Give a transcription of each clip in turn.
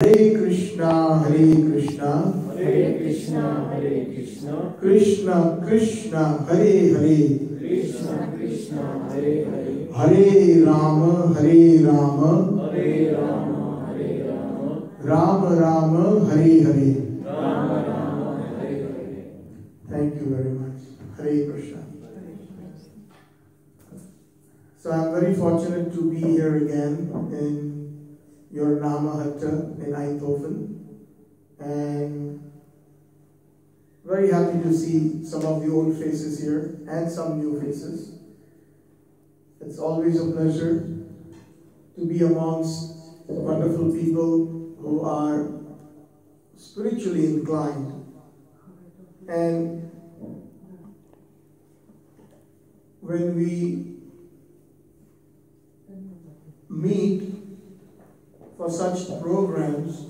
Hare Krishna, Hare Krishna, Hare Krishna, Hare Krishna, Krishna Krishna, Hare Hare, Krishna Krishna, Hare Hare, Hare Rama, Hare Rama, Hare Rama, Hare Rama, Rama Rama, Hare Hare. Rama Rama, Hare Hare. Thank you very much. Hare Krishna. So I'm very fortunate to be here again in your Namhatta in Eindhoven, and very happy to see some of the old faces here and some new faces. It's always a pleasure to be amongst wonderful people who are spiritually inclined, and when we meet for such programs,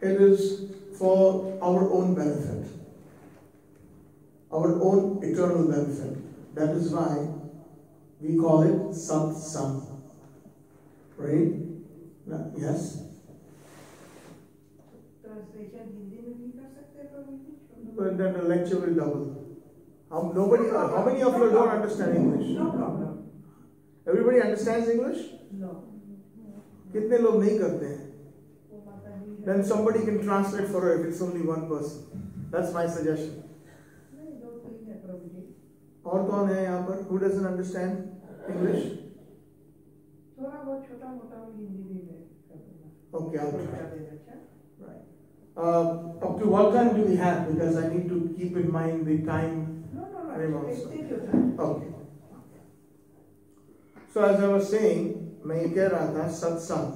it is for our own benefit, our own eternal benefit. That is why we call it Satsang. Right? Yes? Translation Hindi में नहीं कर सकते प्रभु जी? But then the lecture will double. How many of you don't understand English? No problem. Everybody understands English? No. कितने लोग नहीं करते हैं? Then somebody can translate for her if it's only one person. That's my suggestion. नहीं दो तीन है प्रभु जी. और कौन है यहाँ पर? Who doesn't understand English? थोड़ा बहुत छोटा मोटा हिंदी भी है. Okay, I'll try. Right. Up to what time do we have? Because I need to keep in mind the time frame also. Okay. So as I was saying, मैं ये कह रहा था सत्संग.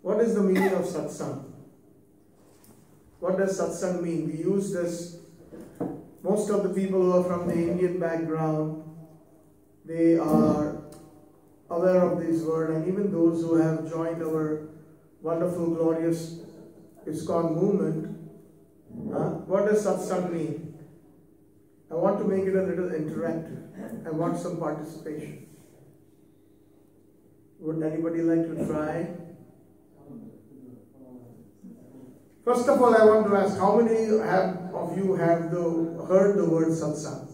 What is the meaning of satsang? What does satsang mean? We use this. Most of the people who are from the Indian background, they are aware of this word, and even those who have joined our wonderful, glorious ISKCON movement. What does satsang mean? I want to make it a little interactive. I want some participation. Would anybody like to try? First of all, I want to ask, how many of you have heard the word satsang?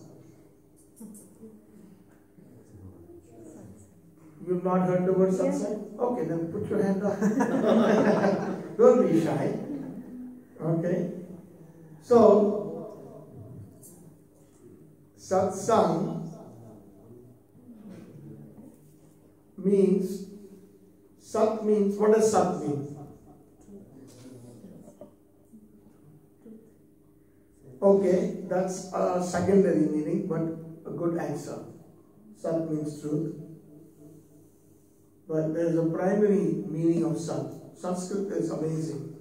You've not heard the word satsang? Okay, then put your hand up. Don't be shy. Okay. So, satsang means, sat means, what does sat mean? Okay, that's a secondary meaning, but a good answer. Sat means truth. But there is a primary meaning of sat. Sanskrit is amazing.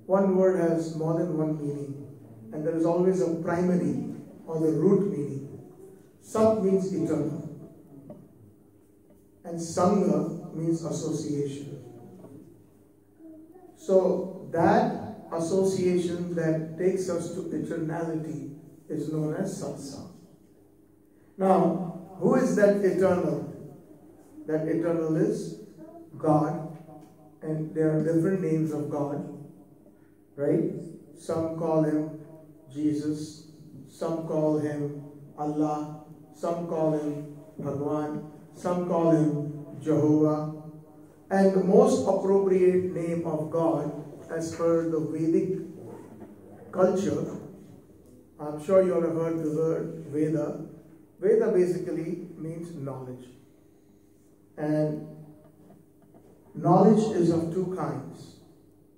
One word has more than one meaning, and there is always a primary or the root meaning. Sat means eternal, and Sangha means association. So that association that takes us to eternality is known as Satsang. Now, who is that eternal? That eternal is God, and there are different names of God, right? Some call him Jesus, some call him Allah, some call him Bhagwan, some call him Jehovah, and the most appropriate name of God as per the Vedic culture, I'm sure you all have heard the word Veda. Veda basically means knowledge. And knowledge is of two kinds.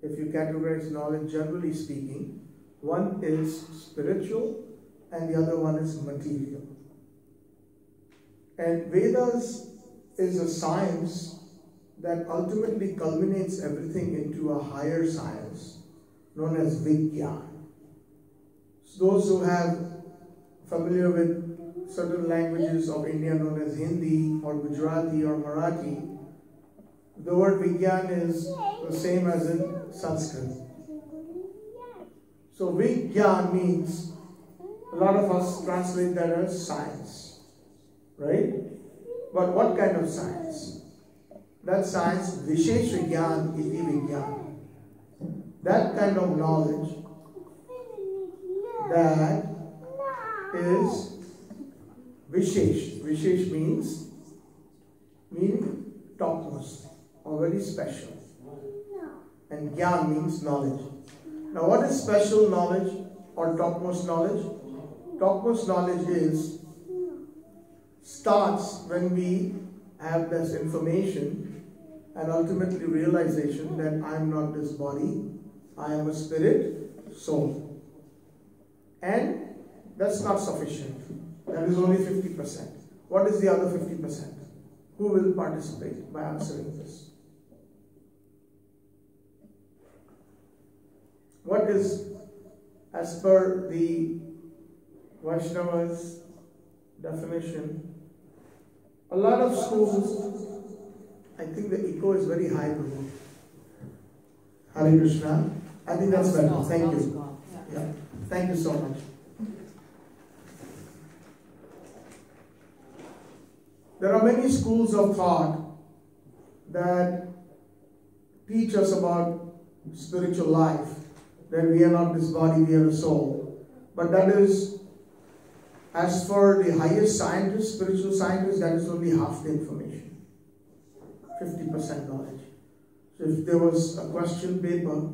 If you categorize knowledge generally speaking, one is spiritual and the other one is material. And Vedas is a science that ultimately culminates everything into a higher science known as Vigyan. So those who have familiar with certain languages of India known as Hindi or Gujarati or Marathi, the word Vigyan is the same as in Sanskrit. So Vigyan means, a lot of us translate that as science, right? But what kind of science? that science, Vishesh Vigyan iti Vigyan. That kind of knowledge that is Vishesh. Vishesh means topmost or very special. And Gyan means knowledge. Now what is special knowledge or topmost knowledge? Topmost knowledge starts when we have this information and ultimately realization that I am not this body, I am a spirit, soul. And that's not sufficient. That is only 50%. What is the other 50%? Who will participate by answering this? What is, as per the Vaishnava's definition, a lot of schools, I think the echo is very high. Hare Krishna. I think that's better. Thank you. Yeah. Thank you so much. There are many schools of thought that teach us about spiritual life, that we are not this body, we are a soul. But that is, as for the highest scientists, spiritual scientists, that is only half the information. 50% knowledge. So if there was a question paper,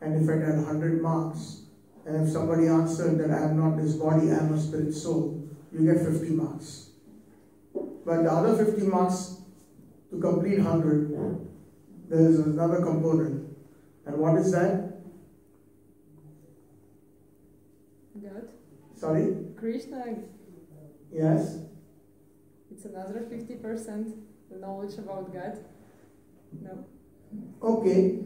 and if it had 100 marks, and if somebody answered that I am not this body, I am a spirit soul, you get 50 marks. But the other 50 marks, to complete 100, there is another component. And what is that? God. Sorry? Krishna. Yes? It's another 50% knowledge about God. No. Okay.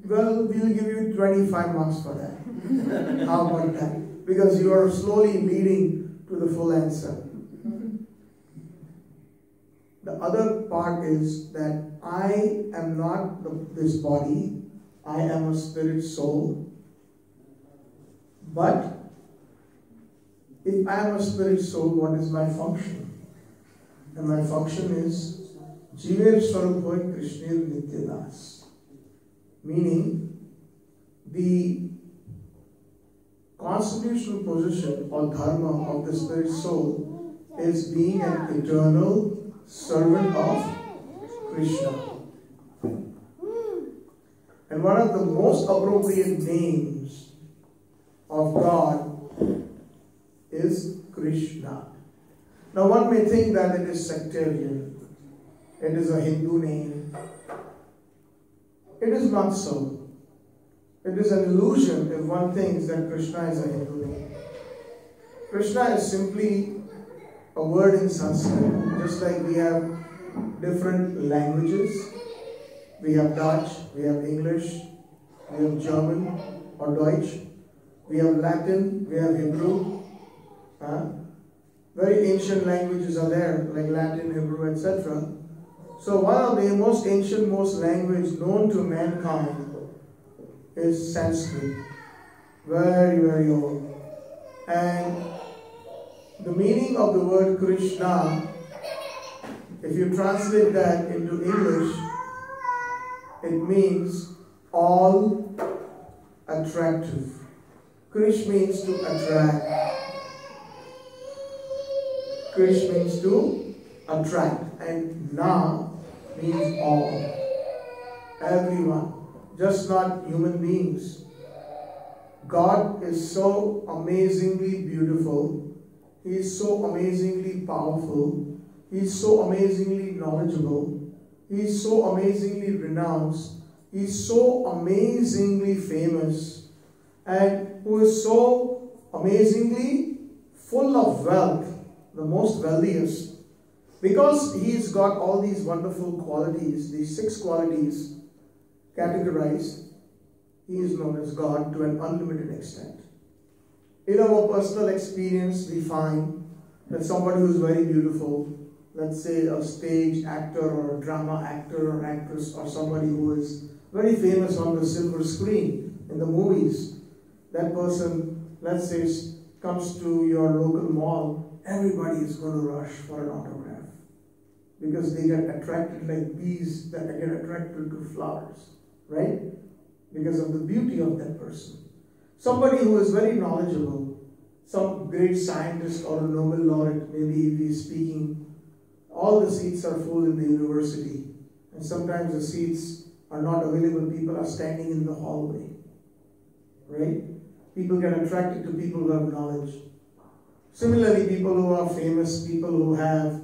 Well, we'll give you 25 marks for that. How about that? Because you are slowly leading to the full answer. The other part is that I am not this body, I am a spirit soul. But if I am a spirit soul, what is my function? And my function is Jiver Swarup Krishna Nityadas. Meaning, the constitutional position or dharma of the spirit soul is being an eternal servant of Krishna. And one of the most appropriate names of God is Krishna. Now one may think that it is sectarian. It is a Hindu name. It is not so. It is an illusion if one thinks that Krishna is a Hindu name. Krishna is simply a word in Sanskrit, just like we have different languages. We have Dutch, we have English, we have German or Deutsch, we have Latin, we have Hebrew. Very ancient languages are there, like Latin, Hebrew, etc. So one of the most ancient, most language known to mankind is Sanskrit. Very, very old. And the meaning of the word Krishna, if you translate that into English, it means all attractive. Krish means to attract. Krish means to attract. And Na means all. Everyone. Just not human beings. God is so amazingly beautiful. He is so amazingly powerful. He is so amazingly knowledgeable. He is so amazingly renounced. He is so amazingly famous. And who is so amazingly full of wealth, the most wealthiest. Because he's got all these wonderful qualities, these 6 qualities categorized, he is known as God to an unlimited extent. In our personal experience, we find that somebody who is very beautiful, let's say a stage actor or a drama actor or actress, or somebody who is very famous on the silver screen in the movies, that person, let's say, comes to your local mall, everybody is going to rush for an autograph. because they get attracted like bees that get attracted to flowers, right? Because of the beauty of that person. Somebody who is very knowledgeable, some great scientist or a Nobel laureate, maybe if he is speaking, all the seats are full in the university, and sometimes the seats are not available, people are standing in the hallway, right? People get attracted to people who have knowledge. Similarly, people who are famous, people who have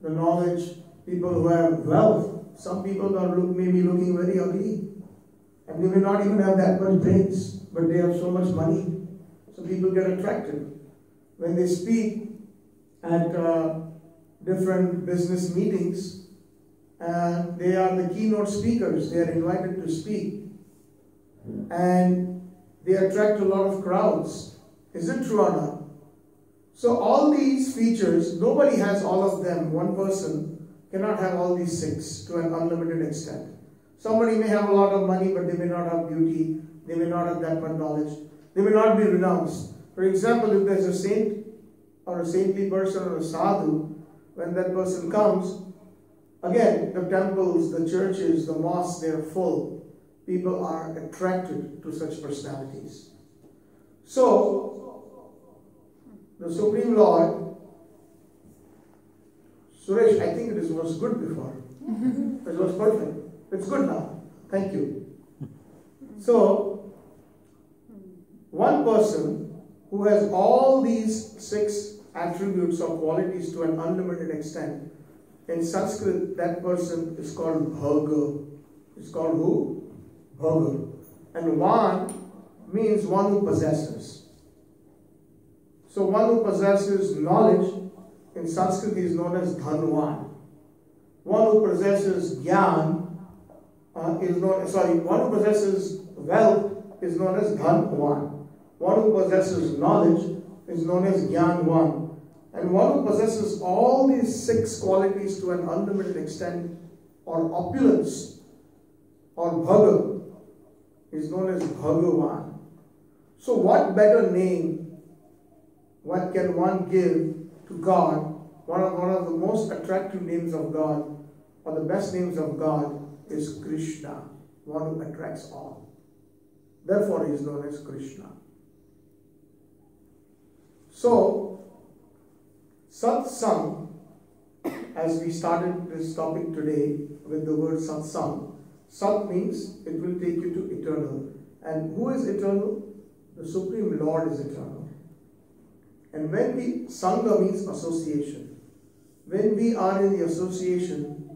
the knowledge, people who have wealth. Some people are maybe looking very ugly, and they may not even have that much brains, but they have so much money. So people get attracted. When they speak at different business meetings, they are the keynote speakers. They are invited to speak, and they attract a lot of crowds. Is it true or not? So all these features, nobody has all of them. One person cannot have all these 6 to an unlimited extent. Somebody may have a lot of money, but they may not have beauty. They may not have that much knowledge. They may not be renounced. For example, if there's a saint or a saintly person or a sadhu, when that person comes, again, the temples, the churches, the mosques, they're full. People are attracted to such personalities. So, the Supreme Lord, Suresh, I think was good before. It was perfect. It's good now. Thank you. So, one person who has all these 6 attributes or qualities to an unlimited extent, in Sanskrit, that person is called Bhaga. It's called who? Bhaga. And Van means one who possesses. So one who possesses knowledge, in Sanskrit is known as Dhanvan. One who possesses Gyan one who possesses wealth is known as Dhanvan. One who possesses knowledge is known as Gyanvan. And one who possesses all these 6 qualities to an unlimited extent, or opulence, or Bhaga, is known as Bhagavan. So what better name what can one give to God? One of the most attractive names of God, or the best names of God, is Krishna, one who attracts all. Therefore, he is known as Krishna. So, Satsang, as we started this topic today with the word Satsang, Sat means it will take you to eternal. And who is eternal? The Supreme Lord is eternal. And when Sangha means association. When we are in the association,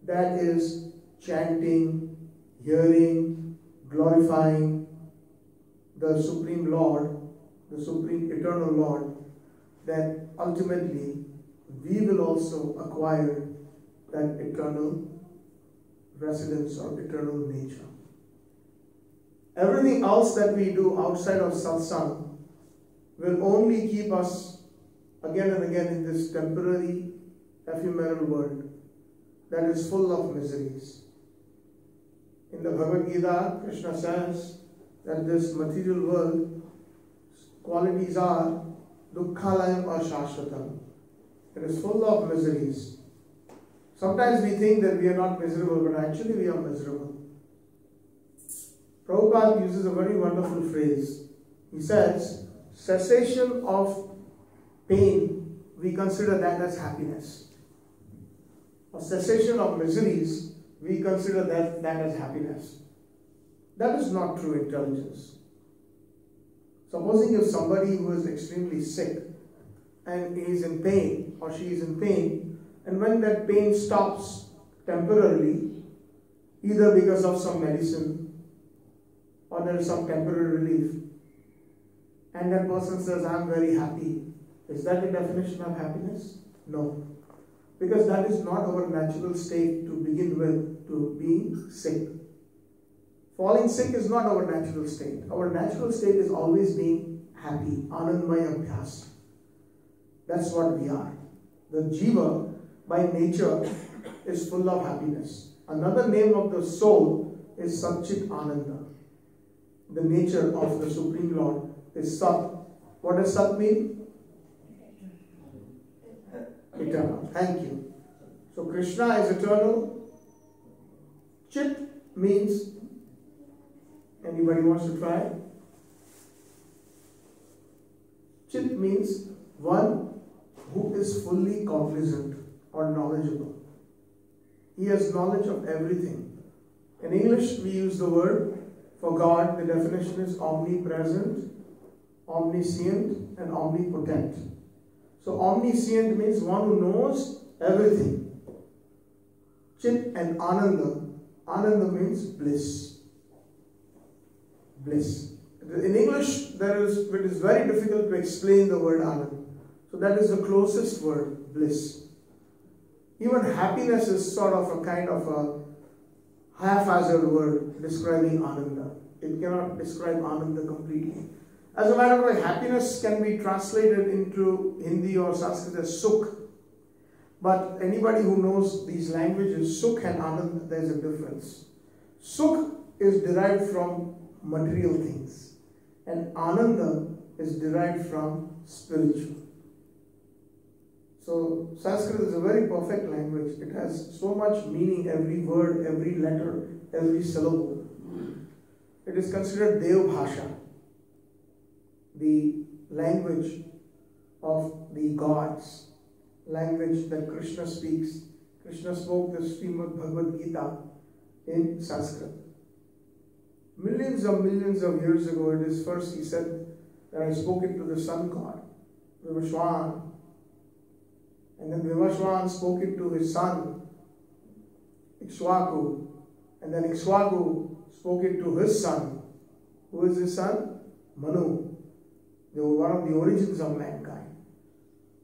that is chanting, hearing, glorifying the Supreme Lord, the Supreme Eternal Lord, that ultimately we will also acquire that eternal residence or eternal nature. Everything else that we do outside of satsang will only keep us again and again in this temporary, ephemeral world that is full of miseries. In the Bhagavad Gita, Krishna says that this material world qualities are dukkhalayam or shashvatam. It is full of miseries. Sometimes we think that we are not miserable, but actually we are miserable. Prabhupada uses a very wonderful phrase. He says, cessation of pain, we consider that as happiness. Or cessation of miseries, we consider that as happiness. That is not true intelligence. Supposing if somebody who is extremely sick and is in pain or she is in pain, and when that pain stops temporarily, either because of some medicine or there is some temporary relief, and that person says, I am very happy. Is that the definition of happiness? No. Because that is not our natural state to begin with, to being sick. Falling sick is not our natural state. Our natural state is always being happy. Anandmaya abhyas. That's what we are. The jiva, by nature, is full of happiness. Another name of the soul is Satchitananda. The nature of the Supreme Lord is Sat. What does Sat mean? Eternal. Thank you. So Krishna is eternal. Chit means, anybody wants to try? Chit means one who is fully cognizant or knowledgeable. He has knowledge of everything. In English, we use the word for God. The definition is omnipresent, omniscient, and omnipotent. So omniscient means one who knows everything. Chit and Ananda. Ananda means bliss. Bliss. In English, it is very difficult to explain the word Ananda. So that is the closest word, bliss. Even happiness is sort of a kind of a haphazard word describing Ananda. It cannot describe Ananda completely. As a matter of fact, happiness can be translated into Hindi or Sanskrit as Sukh. But anybody who knows these languages, Sukh and Ananda, there is a difference. Sukh is derived from material things, and Ananda is derived from spiritual. So Sanskrit is a very perfect language. It has so much meaning, every word, every letter, every syllable. It is considered Dev Bhasha, the language of the gods, language that Krishna speaks. Krishna spoke the Srimad Bhagavad Gita in Sanskrit. Millions of years ago, it is first he said that I spoke it to the sun god, Vivashwan. And then Vivashwan spoke it to his son, Ikshwaku. And then Ikshwaku spoke it to his son. Who is his son? Manu. They were one of the origins of mankind.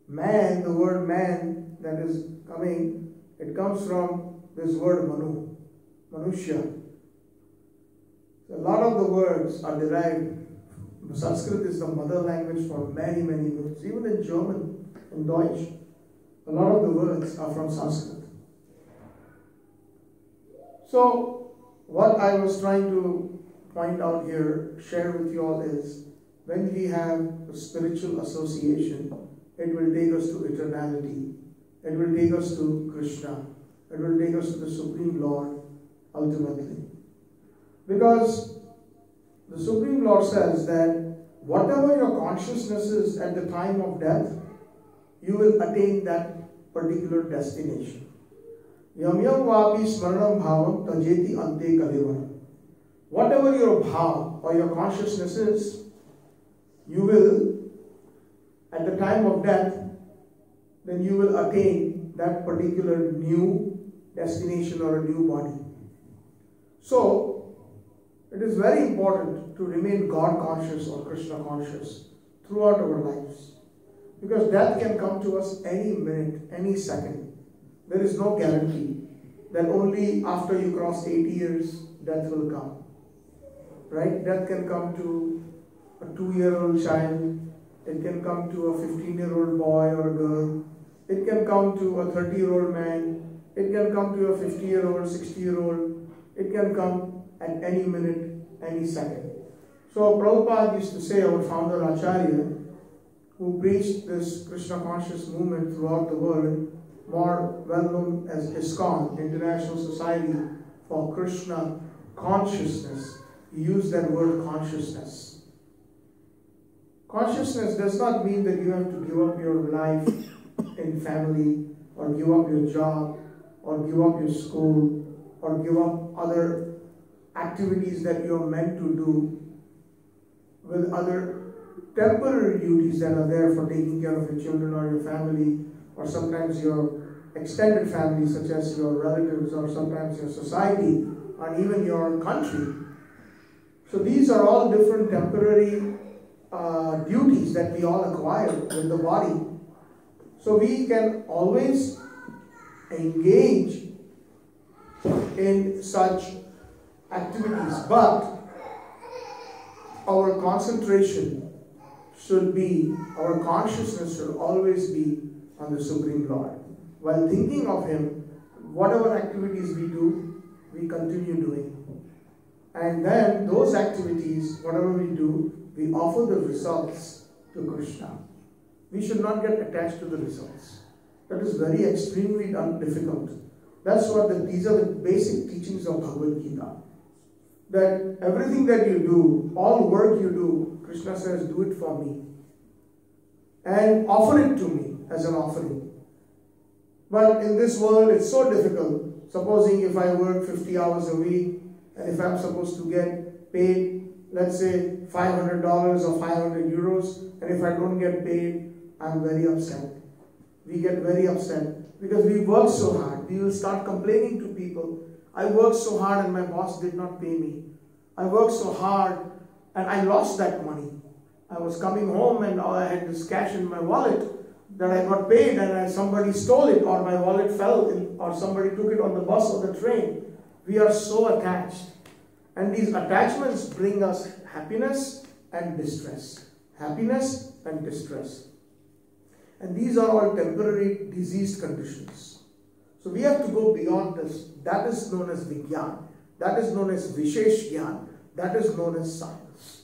Man, the word man that is coming, it comes from this word Manu, Manushya. A lot of the words are derived. Sanskrit is the mother language for many words. Even in German, in Deutsch, a lot of the words are from Sanskrit. So, what I was trying to point out here, share with you all is, when we have a spiritual association, it will take us to eternality. It will take us to Krishna. It will take us to the Supreme Lord, ultimately. Because the Supreme Lord says that whatever your consciousness is at the time of death, you will attain that particular destination. Yam yam vapi smaranam bhavam tajeti ante kalevanam. Whatever your bhav or your consciousness is, you will, at the time of death, then you will attain that particular new destination or a new body. So, it is very important to remain God conscious or Krishna conscious throughout our lives. Because death can come to us any minute, any second. There is no guarantee that only after you cross 80 years, death will come. Right? Death can come to a 2-year-old child. It can come to a 15-year-old boy or a girl. It can come to a 30-year-old man. It can come to a 50-year-old, 60-year-old. It can come at any minute, any second. So Prabhupada used to say, our founder Acharya, who preached this Krishna conscious movement throughout the world, more well known as ISKCON, International Society for Krishna Consciousness. He used that word consciousness. Consciousness does not mean that you have to give up your life in family, or give up your job, or give up your school, or give up other activities that you are meant to do with other temporary duties that are there for taking care of your children or your family, or sometimes your extended family, such as your relatives, or sometimes your society, or even your country. So these are all different temporary duties that we all acquire with the body. So we can always engage in such activities, but our concentration should be, our consciousness should always be on the Supreme Lord. While thinking of Him, whatever activities we do, we continue doing. And then those activities, whatever we do, we offer the results to Krishna. We should not get attached to the results. That is very extremely difficult. That's what these are the basic teachings of Bhagavad Gita. That everything that you do, all work you do, Krishna says, do it for me. And offer it to me as an offering. But in this world, it's so difficult. Supposing if I work 50 hours a week, and if I'm supposed to get paid, let's say $500 or 500 euros, and if I don't get paid, I'm very upset. We get very upset because we work so hard. We will start complaining to people. I worked so hard and my boss did not pay me. I worked so hard and I lost that money. I was coming home and I had this cash in my wallet that I got paid and somebody stole it, or my wallet fell or somebody took it on the bus or the train. We are so attached. And these attachments bring us happiness and distress. Happiness and distress. And these are all temporary diseased conditions. So we have to go beyond this. That is known as Vigyan. That is known as Vishesh Gyan. That is known as science.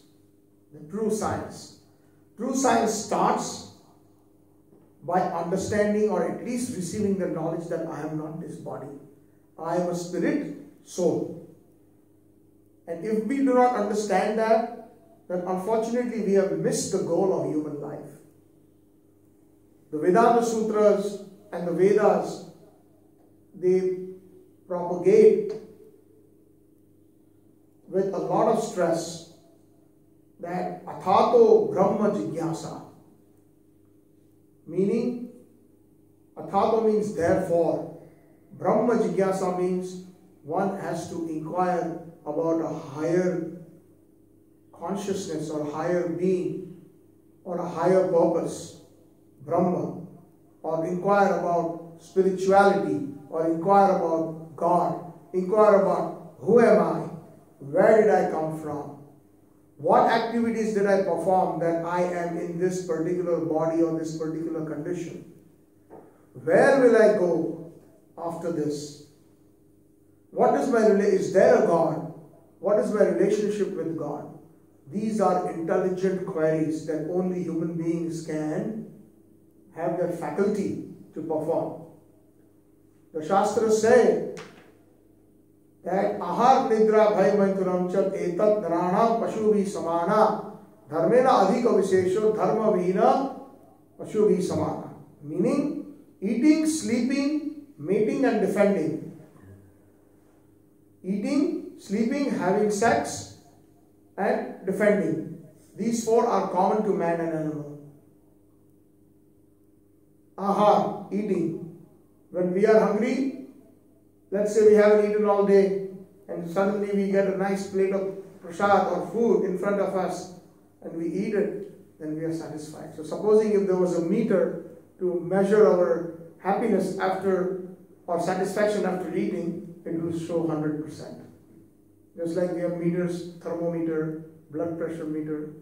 The true science. True science starts by understanding or at least receiving the knowledge that I am not this body. I am a spirit, soul. And if we do not understand that, then unfortunately we have missed the goal of human life. The Vedanta Sutras and the Vedas, they propagate with a lot of stress that Athato Brahma Jigyasa, meaning Athato means therefore, Brahma Jigyasa means one has to inquire about a higher consciousness or higher being or a higher purpose, Brahma, or inquire about spirituality, or inquire about God, inquire about who am I, where did I come from, what activities did I perform that I am in this particular body or this particular condition, where will I go after this, what is is there a God, what is my relationship with God? These are intelligent queries that only human beings can have that faculty to perform. The Shastras say that ahar nidra bhai maituram chat etat narana pashuvi samana dharmena adhika vishesho dharma vihina pashuvi samana. Meaning, eating, sleeping, mating and defending. Eating, sleeping, having sex and defending. These four are common to man and animal. Ahar, eating. When we are hungry, let's say we haven't eaten all day and suddenly we get a nice plate of prasad or food in front of us and we eat it, then we are satisfied. So supposing if there was a meter to measure our happiness after or satisfaction after eating, it will show 100%. Just like we have meters, thermometer, blood pressure meter,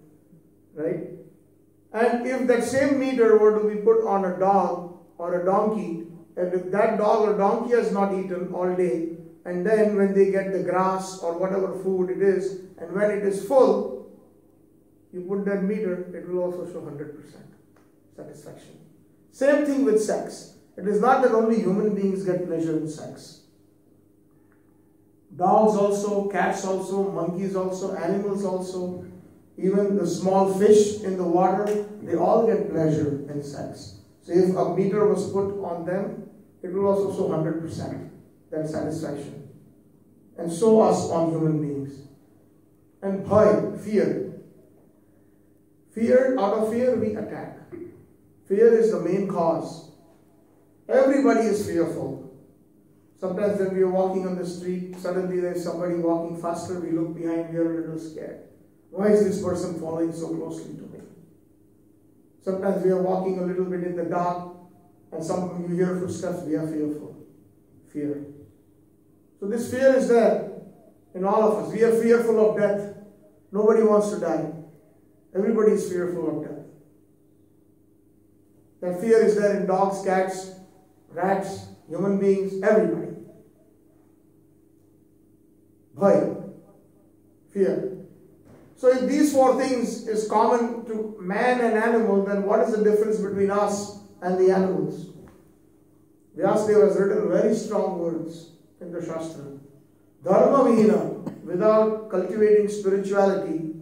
right? And if that same meter were to be put on a dog or a donkey, and if that dog or donkey has not eaten all day, and then when they get the grass or whatever food it is, and when it is full, you put that meter, it will also show 100% satisfaction. Same thing with sex. It is not that only human beings get pleasure in sex. Dogs also, cats also, monkeys also, animals also, even the small fish in the water, they all get pleasure in sex. So if a meter was put on them, it will also show 100% that satisfaction. And so us on human beings. And bhai, fear. Fear, out of fear we attack. Fear is the main cause. Everybody is fearful. Sometimes when we are walking on the street, suddenly there is somebody walking faster, we look behind, we are a little scared. Why is this person following so closely to me? Sometimes we are walking a little bit in the dark and you hear footsteps, we are fearful. Fear. So this fear is there in all of us. We are fearful of death. Nobody wants to die. Everybody is fearful of death. That fear is there in dogs, cats, rats, human beings, everybody. Bhai, fear. So if these four things is common to man and animal, then what is the difference between us and the animals? Vyasadeva has written very strong words in the Shastra. Dharma vihina, without cultivating spirituality,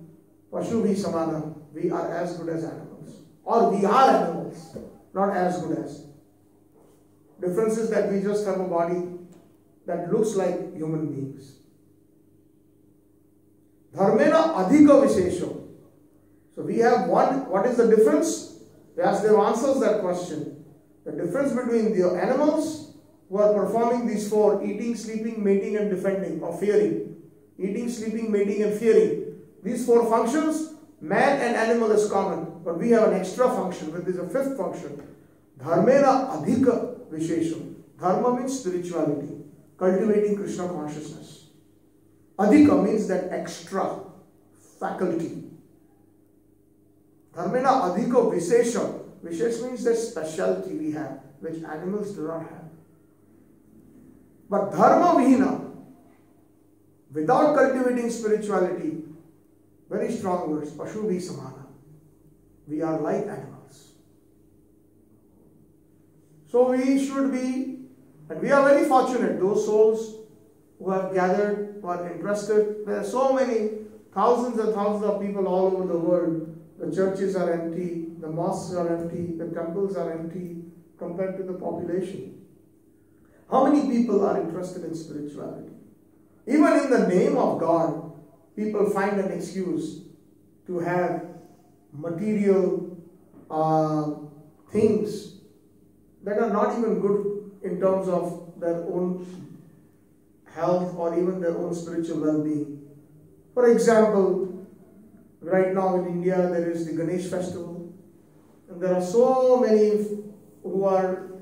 Pashubi samana, we are as good as animals. Or we are animals, not as good as. Difference is that we just have a body that looks like human beings. Dharmena adhika vishesho. So we have one, what is the difference? Vyasadeva answers that question. The difference between the animals who are performing these four, eating, sleeping, mating and defending or fearing. Eating, sleeping, mating and fearing. These four functions, man and animal is common. But we have an extra function, which is a fifth function. Dharmena adhika vishesham. Dharma means spirituality, cultivating Krishna consciousness. Adhika means that extra faculty. Dharmena adhika vishesha. Vishesh means that specialty we have, which animals do not have. But dharma vihina, without cultivating spirituality, very strong words, pashubi samana. We are like animals. So we should be, and we are very fortunate, those souls who have gathered, who are interested. There are so many, thousands and thousands of people all over the world. The churches are empty, the mosques are empty, the temples are empty compared to the population. How many people are interested in spirituality? Even in the name of God, people find an excuse to have material things that are not even good in terms of their own health or even their own spiritual well-being. For example, right now in India there is the Ganesh festival, and there are so many who are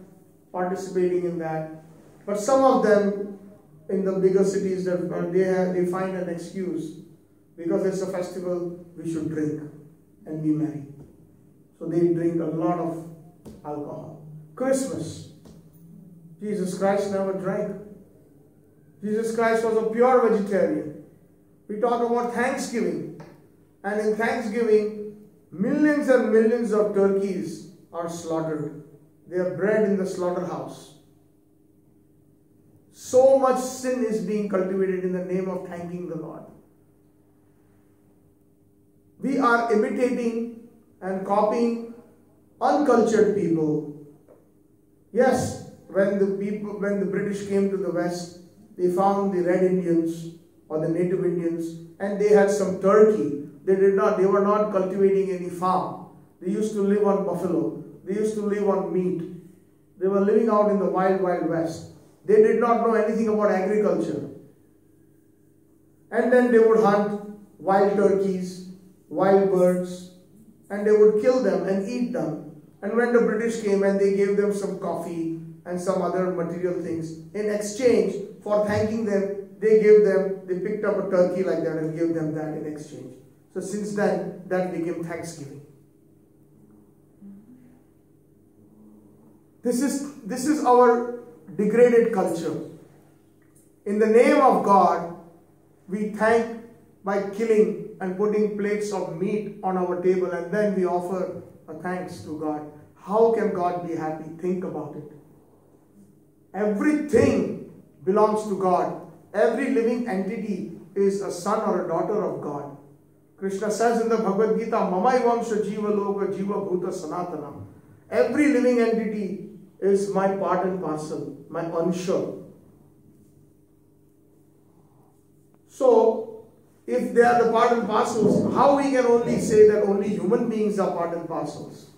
participating in that. But some of them in the bigger cities, they find an excuse. Because it's a festival, we should drink and be merry. So they drink a lot of alcohol. Christmas, Jesus Christ never drank. Jesus Christ was a pure vegetarian. We talk about Thanksgiving. And in Thanksgiving, millions and millions of turkeys are slaughtered. They are bred in the slaughterhouse. So much sin is being cultivated in the name of thanking the Lord. We are imitating and copying uncultured people. Yes, when the British came to the West, they found the Red Indians or the Native Indians, and they had some turkey. They were not cultivating any farm. They used to live on buffalo. They used to live on meat. They were living out in the wild, wild West. They did not know anything about agriculture. And then they would hunt wild turkeys, wild birds, and they would kill them and eat them. And when the British came and they gave them some coffee and some other material things, in exchange for thanking them, they picked up a turkey like that and gave them that in exchange. So since then, that became Thanksgiving. This is our degraded culture. In the name of God, we thank by killing and putting plates of meat on our table, and then we offer a thanks to God. How can God be happy? Think about it. Everything belongs to God. Every living entity is a son or a daughter of God. Krishna says in the Bhagavad Gita, Mamaivamsha Jiva Loka Jiva Bhuta Sanatana. Every living entity is my part and parcel, my ansha. So, if they are the part and parcels, how we can only say that only human beings are part and parcels?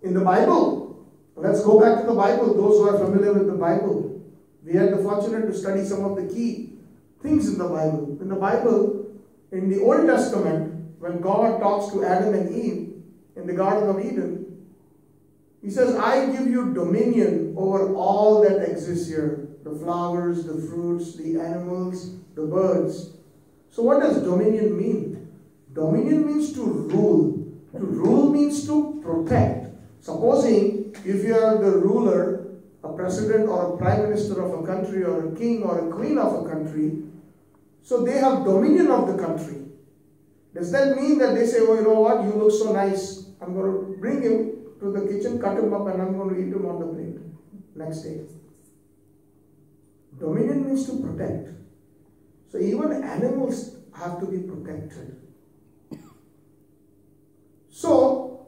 In the Bible, let's go back to the Bible, those who are familiar with the Bible. We had the fortune to study some of the key things in the Bible. In the Bible, in the Old Testament, when God talks to Adam and Eve in the Garden of Eden, He says, I give you dominion over all that exists here. The flowers, the fruits, the animals, the birds. So what does dominion mean? Dominion means to rule. To rule means to protect. Supposing if you are the ruler, a president or a prime minister of a country or a king or a queen of a country, so they have dominion of the country. Does that mean that they say, oh, you know what, you look so nice, I'm going to bring him to the kitchen, cut him up, and I'm going to eat him on the plate next day. Dominion means to protect. So even animals have to be protected. So,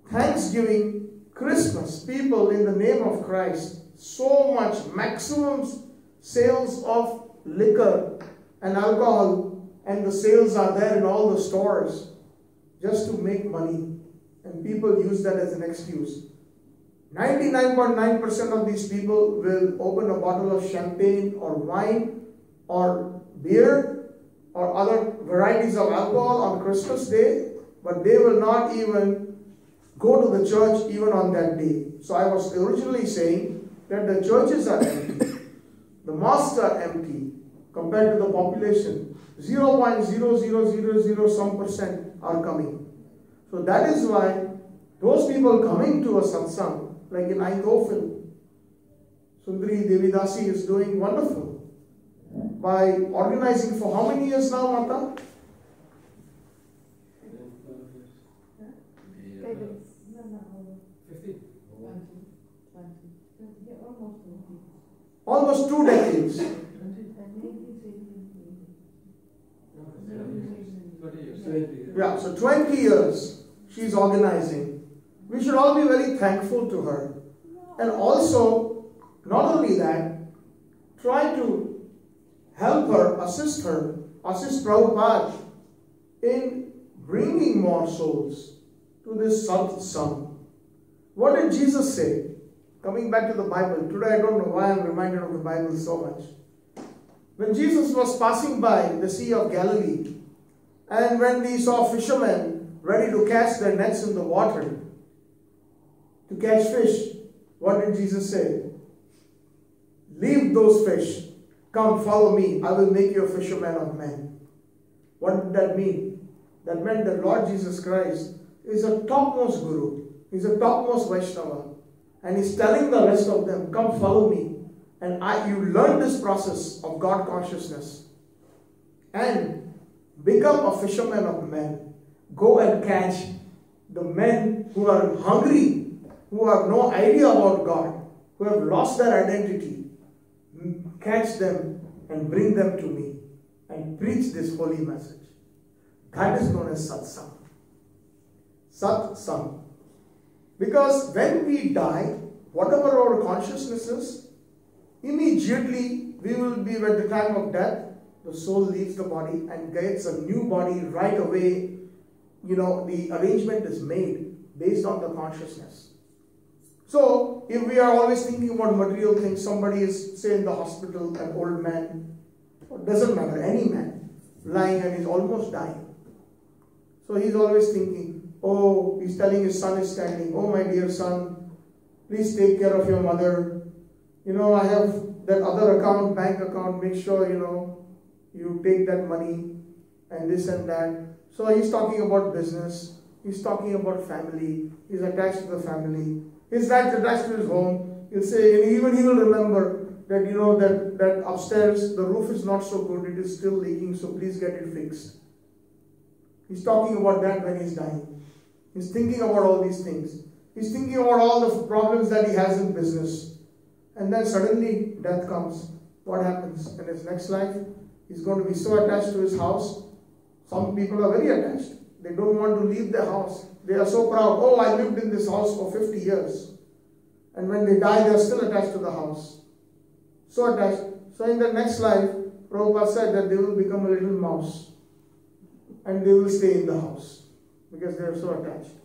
Thanksgiving, Christmas, people in the name of Christ, so much, maximum sales of liquor and alcohol, and the sales are there in all the stores just to make money. And people use that as an excuse. 99.9% of these people will open a bottle of champagne or wine or beer or other varieties of alcohol on Christmas Day, but they will not even go to the church even on that day. So I was originally saying that the churches are empty, the mosques are empty compared to the population. 0.0000 some percent are coming. So that is why those people coming to a satsang, like in Eindhoven, Sundari Devidasi is doing wonderful by organizing for how many years now, Mata? 50. Almost 2 decades. 20 years. Yeah, so 20 years she's organizing. We should all be very thankful to her. And also, not only that, try to help her, assist Prabhupada in bringing more souls to this Satsang. What did Jesus say? Coming back to the Bible. Today I don't know why I'm reminded of the Bible so much. When Jesus was passing by the Sea of Galilee, and when he saw fishermen ready to cast their nets in the water to catch fish, what did Jesus say? Leave those fish. Come, follow me. I will make you a fisherman of men. What did that mean? That meant that Lord Jesus Christ is a topmost Guru. He's a topmost Vaishnava. And he's telling the rest of them, come follow me. And you learn this process of God consciousness. And become a fisherman of men. Go and catch the men who are hungry, who have no idea about God, who have lost their identity. Catch them and bring them to me and preach this holy message. That is known as Satsang. Satsang. Because when we die, whatever our consciousness is, immediately we will be, at the time of death, the soul leaves the body and gets a new body right away. You know, the arrangement is made based on the consciousness. So, if we are always thinking about material things, somebody is, say, in the hospital, an old man, it doesn't matter, any man, lying and he's almost dying. So he's always thinking, oh, he's telling his son is standing, oh my dear son, please take care of your mother. You know, I have that other account, bank account, make sure, you know, you take that money and this and that. So he's talking about business, he's talking about family, he's attached to the family, he's attached to his home. He'll say, and even he will remember that, you know, that upstairs the roof is not so good, it is still leaking, so please get it fixed. He's talking about that when he's dying. He's thinking about all these things. He's thinking about all the problems that he has in business. And then suddenly death comes. What happens? In his next life, he's going to be so attached to his house. Some people are very attached. They don't want to leave their house. They are so proud. Oh, I lived in this house for 50 years. And when they die, they are still attached to the house. So attached. So in the next life, Prabhupada said that they will become a little mouse. And they will stay in the house. Because they are so attached.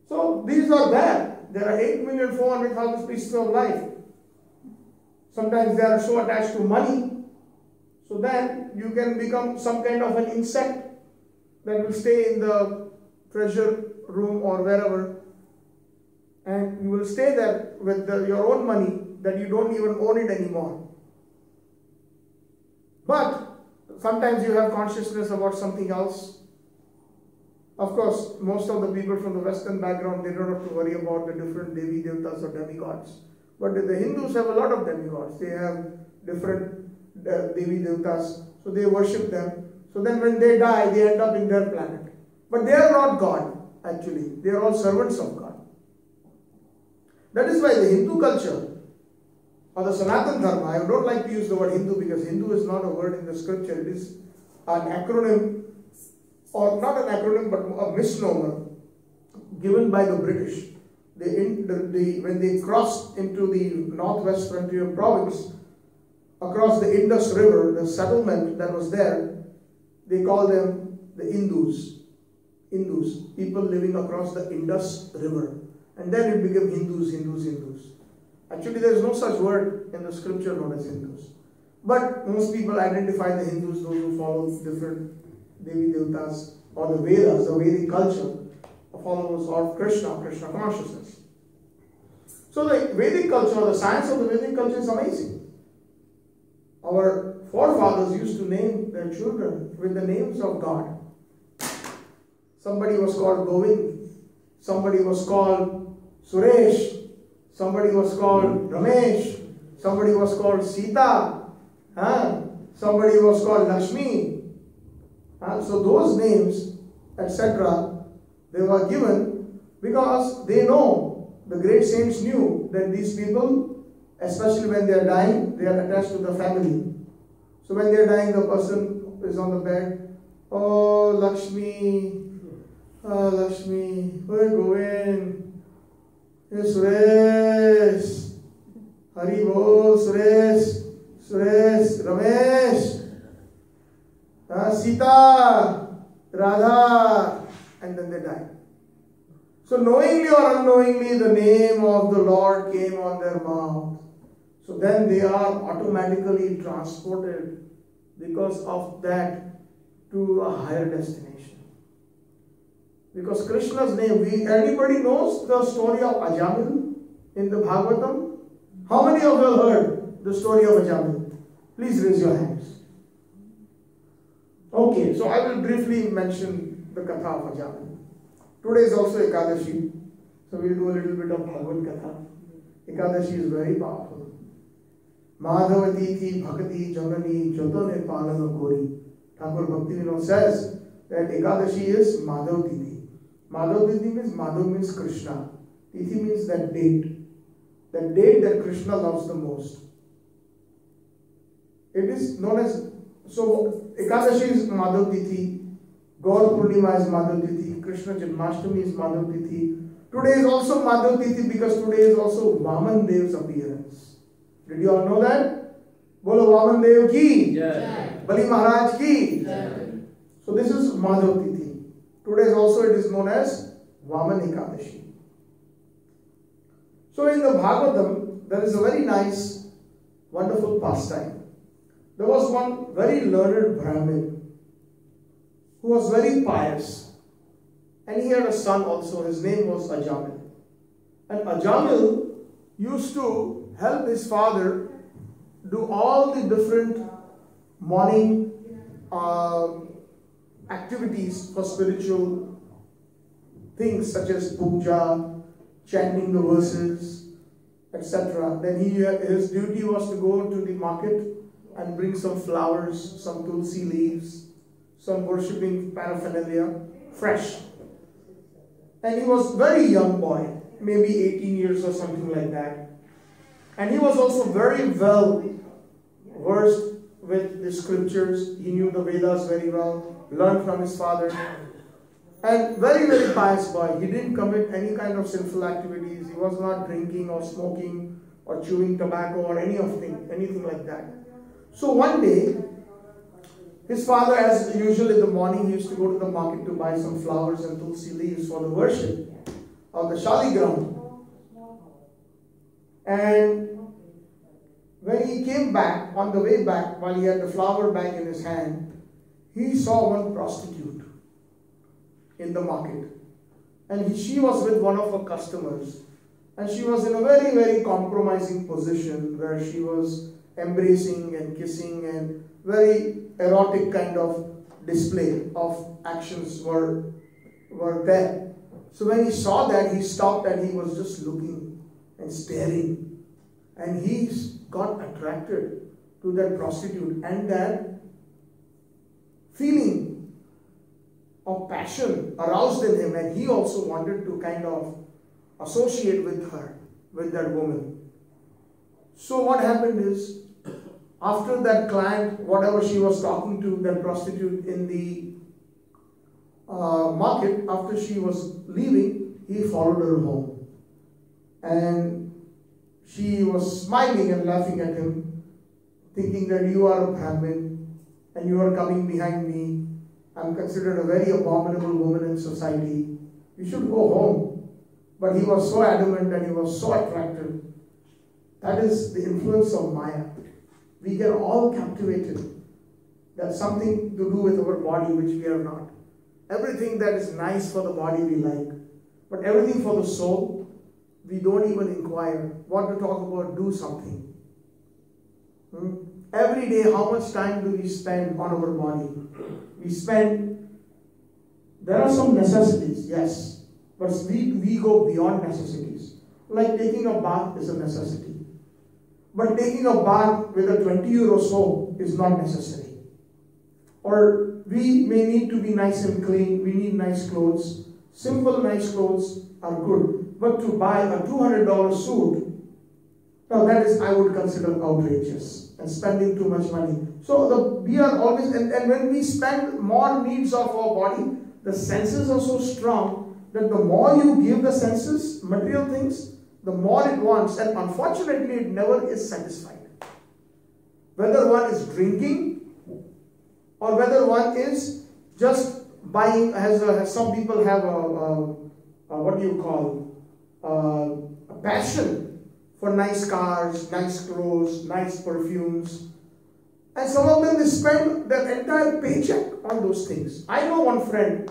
So these are there. There are 8,400,000 species of life. Sometimes they are so attached to money. So then you can become some kind of an insect that will stay in the treasure room or wherever. And you will stay there with your own money that you don't even own it anymore. But sometimes you have consciousness about something else. Of course, most of the people from the Western background, they don't have to worry about the different Devi Devtas or demigods. But the Hindus have a lot of demigods. They have different Devi Devtas. So they worship them. So then when they die, they end up in their planet. But they are not God. actually. They are all servants of God. That is why the Hindu culture or the Sanatana Dharma, I don't like to use the word Hindu because Hindu is not a word in the scripture. It is an acronym, or not an acronym but a misnomer given by the British. When they crossed into the northwest frontier province, across the Indus River, the settlement that was there, they call them the Hindus. Hindus, people living across the Indus River. And then it became Hindus. Actually, there is no such word in the scripture known as Hindus. But most people identify the Hindus, those who follow different Devi Devatas, or the Vedas, the Vedic culture, followers of Krishna consciousness. So the Vedic culture, the science of the Vedic culture is amazing. Our forefathers used to name their children with the names of God. Somebody was called Govind, somebody was called Suresh, somebody was called Ramesh, somebody was called Sita, somebody was called Lakshmi. So those names, etc., they were given because they know, the great saints knew that these people, especially when they are dying, they are attached to the family. So when they are dying, the person is on the bed, oh Lakshmi, Lakshmi, oh Govind, hey Suresh, Hari Bol, Suresh, Ramesh, Sita, Radha, and then they die. So knowingly or unknowingly, the name of the Lord came on their mouth. So then they are automatically transported because of that to a higher destination. Because Krishna's name, anybody knows the story of Ajamil in the Bhagavatam? How many of you have heard the story of Ajamil? Please raise your hands. Okay, so I will briefly mention the Katha of Ajamil. Today is also Ekadashi, so we will do a little bit of Bhagavad Katha. Ekadashi is very powerful. Madhavati thi bhakti janani jatone palana kori. Thakur Bhakti Vinod says that Ekadashi is Madhav Tithi. Madhav Tithi means, Madhav means Krishna. Tithi means that date. That date that Krishna loves the most. It is known as, so Ekadashi is Madhav Tithi. Gaur Purnima is Madhav Tithi. Krishna Janmashtami is Madhav Tithi. Today is also Madhav Tithi because today is also Vaman Dev's appearance. Did you all know that? Bolo Vaman Dev ki, Jai. Bali Maharaj ki, Jai. So this is Madhav Tithi. Today is also it is known as Vaman Ekadashi. So in the Bhagavatam, there is a very nice, wonderful pastime. There was one very learned Brahmin who was very pious. And he had a son also, his name was Ajamil. And Ajamil used to help his father do all the different morning activities for spiritual things such as puja, chanting the verses, etc. Then his duty was to go to the market and bring some flowers, some tulsi leaves, some worshipping paraphernalia, fresh. And he was a very young boy, maybe 18 years or something like that. And he was also very well versed with the scriptures. He knew the Vedas very well, learned from his father. And very, very pious boy. He didn't commit any kind of sinful activities. He was not drinking or smoking or chewing tobacco or anything like that. So one day, his father, as usual in the morning, he used to go to the market to buy some flowers and tulsi leaves for the worship of the Shaligram. And when he came back, on the way back, while he had the flower bag in his hand, he saw one prostitute in the market. And she was with one of her customers. And she was in a very, very compromising position where she was embracing and kissing and very erotic kind of display of actions were there. So when he saw that, he stopped and he was just looking and staring. And he got attracted to that prostitute and that feeling of passion aroused in him, and he also wanted to kind of associate with her, with that woman. So what happened is, after that client, whatever she was talking to, that prostitute in the market, after she was leaving, he followed her home. And she was smiling and laughing at him, thinking that you are a Brahmin and you are coming behind me. I'm considered a very abominable woman in society. You should go home. But he was so adamant and he was so attractive. That is the influence of Maya. We get all captivated. That's something to do with our body, which we are not. Everything that is nice for the body we like. But everything for the soul, we don't even inquire. Want to talk about do something. Every day, how much time do we spend on our body? We spend, there are some necessities, yes. But we go beyond necessities. Like taking a bath is a necessity. But taking a bath with a 20 euro soap is not necessary. Or we may need to be nice and clean. We need nice clothes. Simple, nice clothes are good. But to buy a $200 suit, now that is, I would consider outrageous and spending too much money. So we are always, and when we spend more needs of our body, the senses are so strong that the more you give the senses material things, the more it wants, and unfortunately it never is satisfied. Whether one is drinking or whether one is just buying, as some people have what do you call, a passion for nice cars, nice clothes, nice perfumes. And some of them, they spend their entire paycheck on those things. I know one friend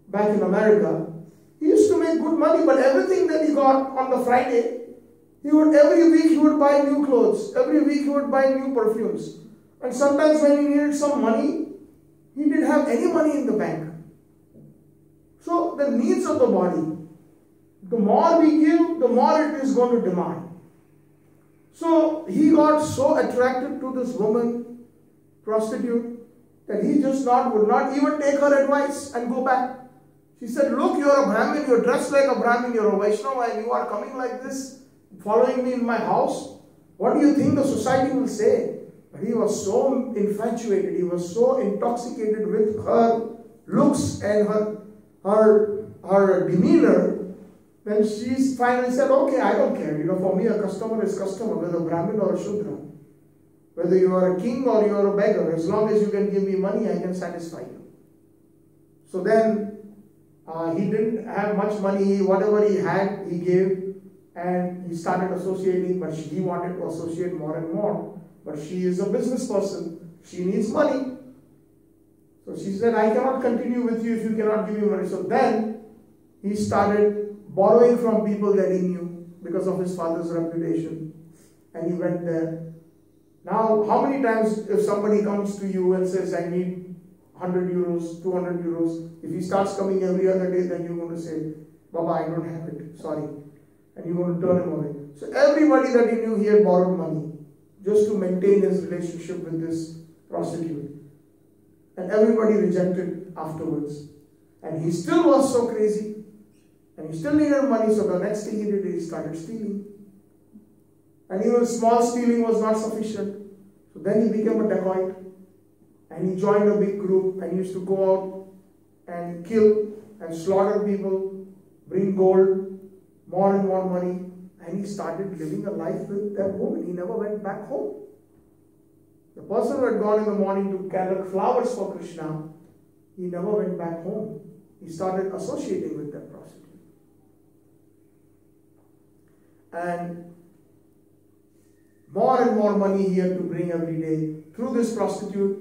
back in America. He used to make good money, but everything that he got on the Friday, every week he would buy new clothes. Every week he would buy new perfumes. And sometimes when he needed some money, he didn't have any money in the bank. So the needs of the body, the more we give, the more it is going to demand. So he got so attracted to this woman, prostitute, that he just would not even take her advice and go back. She said, look, you're a Brahmin, you're dressed like a Brahmin, you're a Vaishnava, and you are coming like this, following me in my house. What do you think the society will say? But he was so infatuated, he was so intoxicated with her looks and her demeanor, then she finally said, okay, I don't care. For me, a customer is customer, whether Brahmin or a Shudra. Whether you are a king or you are a beggar, as long as you can give me money, I can satisfy you. So then, he didn't have much money. Whatever he had, he gave, and he started associating, but he wanted to associate more and more. But she is a business person. She needs money. So she said, I cannot continue with you if you cannot give me money. So then he started borrowing from people that he knew because of his father's reputation. And he went there. Now, how many times if somebody comes to you and says, I need 100 euros, 200 euros, if he starts coming every other day, then you're going to say, Baba, I don't have it, sorry. And you're going to turn him away. So everybody that he knew, he had borrowed money just to maintain his relationship with this prostitute. And everybody rejected afterwards. And he still was so crazy. And he still needed money, so the next thing he did, he started stealing. And even small stealing was not sufficient. So then he became a dacoit. And he joined a big group and he used to go out and kill and slaughter people, bring gold, more and more money. And he started living a life with that woman. He never went back home. The person who had gone in the morning to gather flowers for Krishna, he never went back home. He started associating with that prostitute. And more and more money he had to bring every day. Through this prostitute,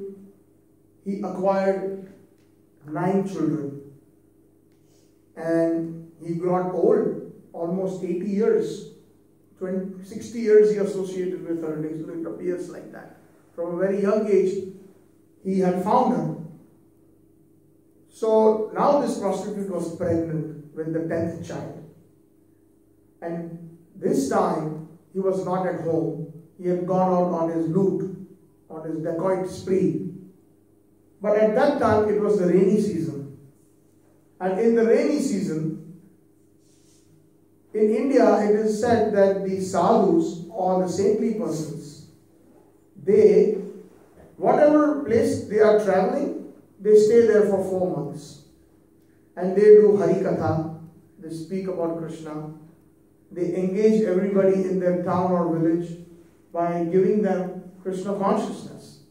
he acquired 9 children. And he got old, almost 80 years. 60 years he associated with her. It appears like that. From a very young age, he had found her. So now this prostitute was pregnant with the 10th child. And this time, he was not at home. He had gone out on his loot, on his dacoit spree. But at that time, it was the rainy season. And in the rainy season, in India, it is said that the sadhus or the saintly persons, they, whatever place they are traveling, they stay there for 4 months. And they do Hari Katha, they speak about Krishna. They engage everybody in their town or village by giving them Krishna consciousness.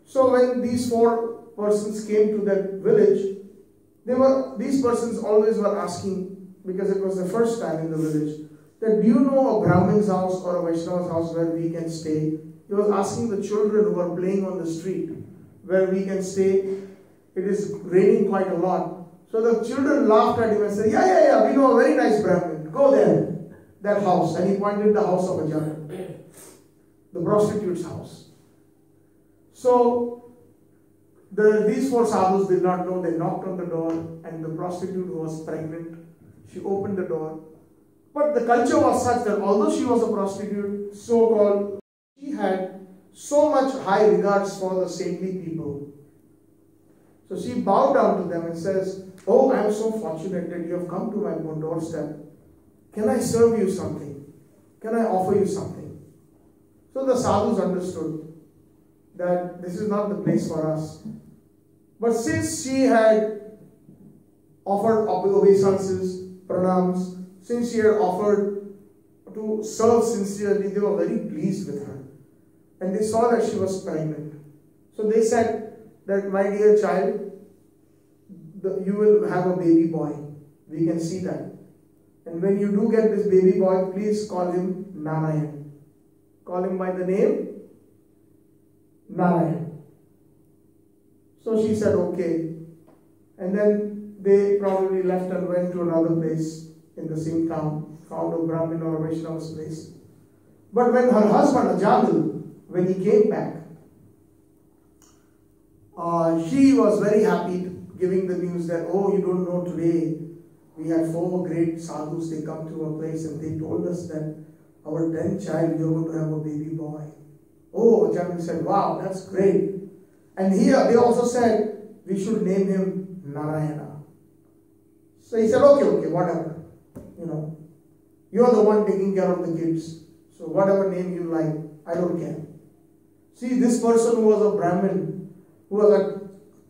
So when these 4 persons came to that village, these persons always were asking, because it was the first time in the village, that do you know a Brahmin's house or a Vaishnava's house where we can stay? He was asking the children who were playing on the street where we can stay. It is raining quite a lot. So the children laughed at him and said, yeah, we know a very nice Brahmin. Go there, that house. And he pointed the house of Ajahn, the prostitute's house. So these 4 sadhus did not know. They knocked on the door, and the prostitute who was pregnant, she opened the door. But the culture was such that although she was a prostitute, so-called, she had so much high regards for the saintly people. So she bowed down to them and says, oh, I am so fortunate that you have come to my doorstep. Can I serve you something? Can I offer you something? So the sadhus understood that this is not the place for us. But since she had offered obeisances, pranams, since she had offered to serve sincerely, they were very pleased with her. And they saw that she was pregnant. So they said that, my dear child, you will have a baby boy. We can see that. And when you do get this baby boy, please call him Narayan. Call him by the name Narayan. So she said, okay. And then they probably left and went to another place in the same town, found a Brahmin or a Vaishnava's place. But when her husband, Ajahn, when he came back, she was very happy giving the news that, oh, you don't know, today we had 4 great sadhus. They come to our place and they told us that our 10th child, we are going to have a baby boy. Oh, Ajahn said, wow, that's great. And here they also said we should name him Narayana. So he said, okay, whatever. You're the one taking care of the kids. So whatever name you like, I don't care. See, this person who was a Brahmin, who was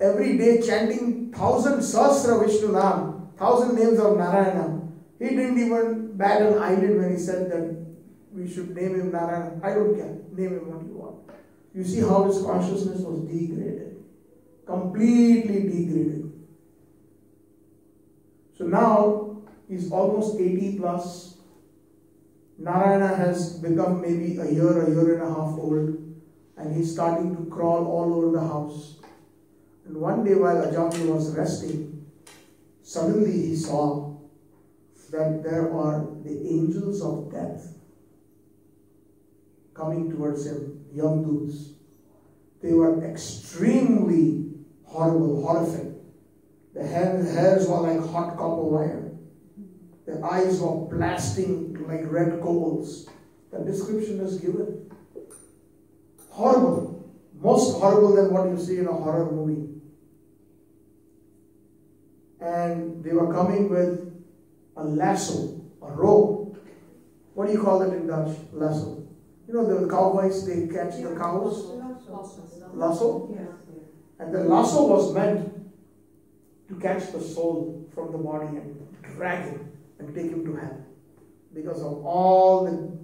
every day chanting 1,000 Sahasra Vishnu Nam, 1,000 names of Narayana, he didn't even bat an eyelid when he said that we should name him Narayana. I don't care. Name him what you want. You see how his consciousness was degraded. Completely degraded. So now he's almost 80 plus. Narayana has become maybe a year and a half old. And he's starting to crawl all over the house. And one day while Ajahn was resting, suddenly he saw that there are the angels of death coming towards him, Yamduts. They were extremely horrible, horrific. The hairs were like hot copper wire. Their eyes were blasting like red coals. The description is given. Horrible. Most horrible than what you see in a horror movie. And they were coming with a lasso, a rope. What do you call it in Dutch? Lasso. The cowboys, they catch the cows. Lasso? Yes. And the lasso was meant to catch the soul from the body and drag him and take him to hell. Because of all the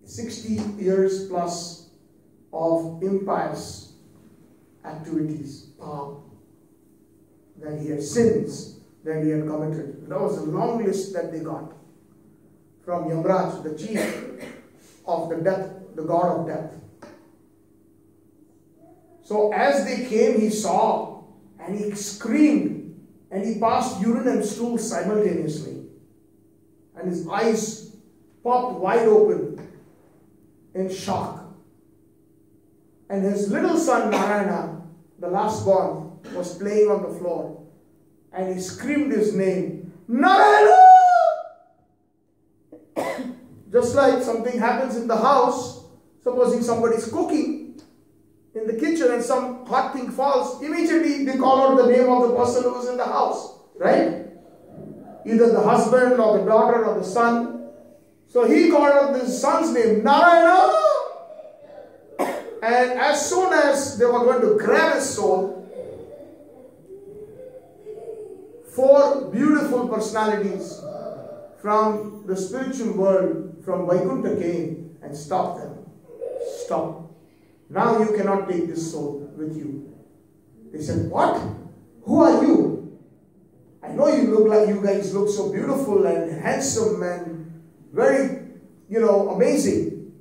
60 years plus of impious activities, that he had sins that he had committed. That was a long list that they got from Yamraj, the chief of the death, the god of death. So as they came, he saw and he screamed and he passed urine and stool simultaneously. And his eyes popped wide open in shock. And his little son Narayana, the last born, was playing on the floor. And he screamed his name, Narayana! Just like something happens in the house, supposing somebody is cooking in the kitchen and some hot thing falls, immediately they call out the name of the person who is in the house, right? Either the husband or the daughter or the son. So he called out the son's name, Narayana. And as soon as they were going to grab his soul, 4 beautiful personalities from the spiritual world, from Vaikuntha came and stopped them. Stop. Now you cannot take this soul with you. They said, what? Who are you? I know you guys look so beautiful and handsome and very, amazing.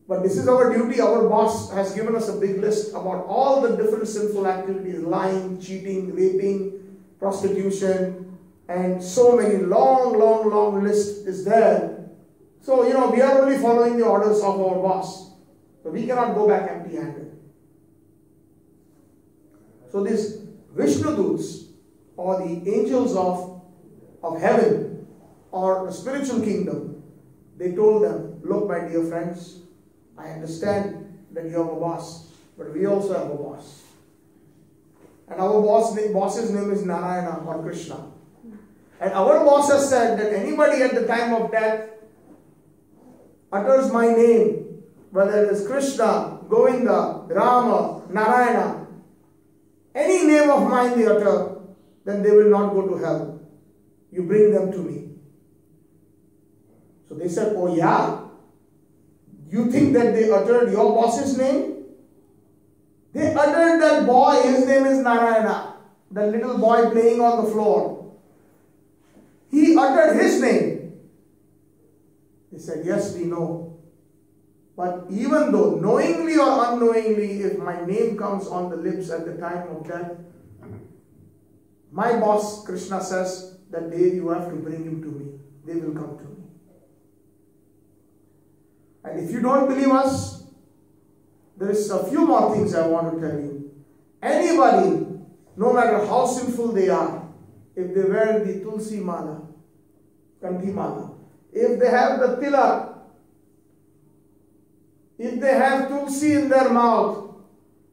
But this is our duty. Our boss has given us a big list about all the different sinful activities, lying, cheating, raping, prostitution, and so many long list is there. So, we are only following the orders of our boss. So we cannot go back empty-handed. So these Vishnuduts, or the angels of heaven, or the spiritual kingdom, they told them, look, my dear friends, I understand that you have a boss, but we also have a boss. And our boss's name is Narayana or Krishna. And our boss has said that anybody at the time of death utters my name, whether it is Krishna, Govinda, Rama, Narayana, any name of mine they utter, then they will not go to hell. You bring them to me. So they said, oh yeah? You think that they uttered your boss's name? They uttered that boy, his name is Narayana, the little boy playing on the floor. He uttered his name. They said, yes, we know. But even though, knowingly or unknowingly, if my name comes on the lips at the time of death, my boss, Krishna, says that day you have to bring him to me. They will come to me. And if you don't believe us, there is a few more things I want to tell you. Anybody, no matter how sinful they are, if they wear the Thsi mala, Kanthi mala, if they have the tilak, if they have Tulsi in their mouth,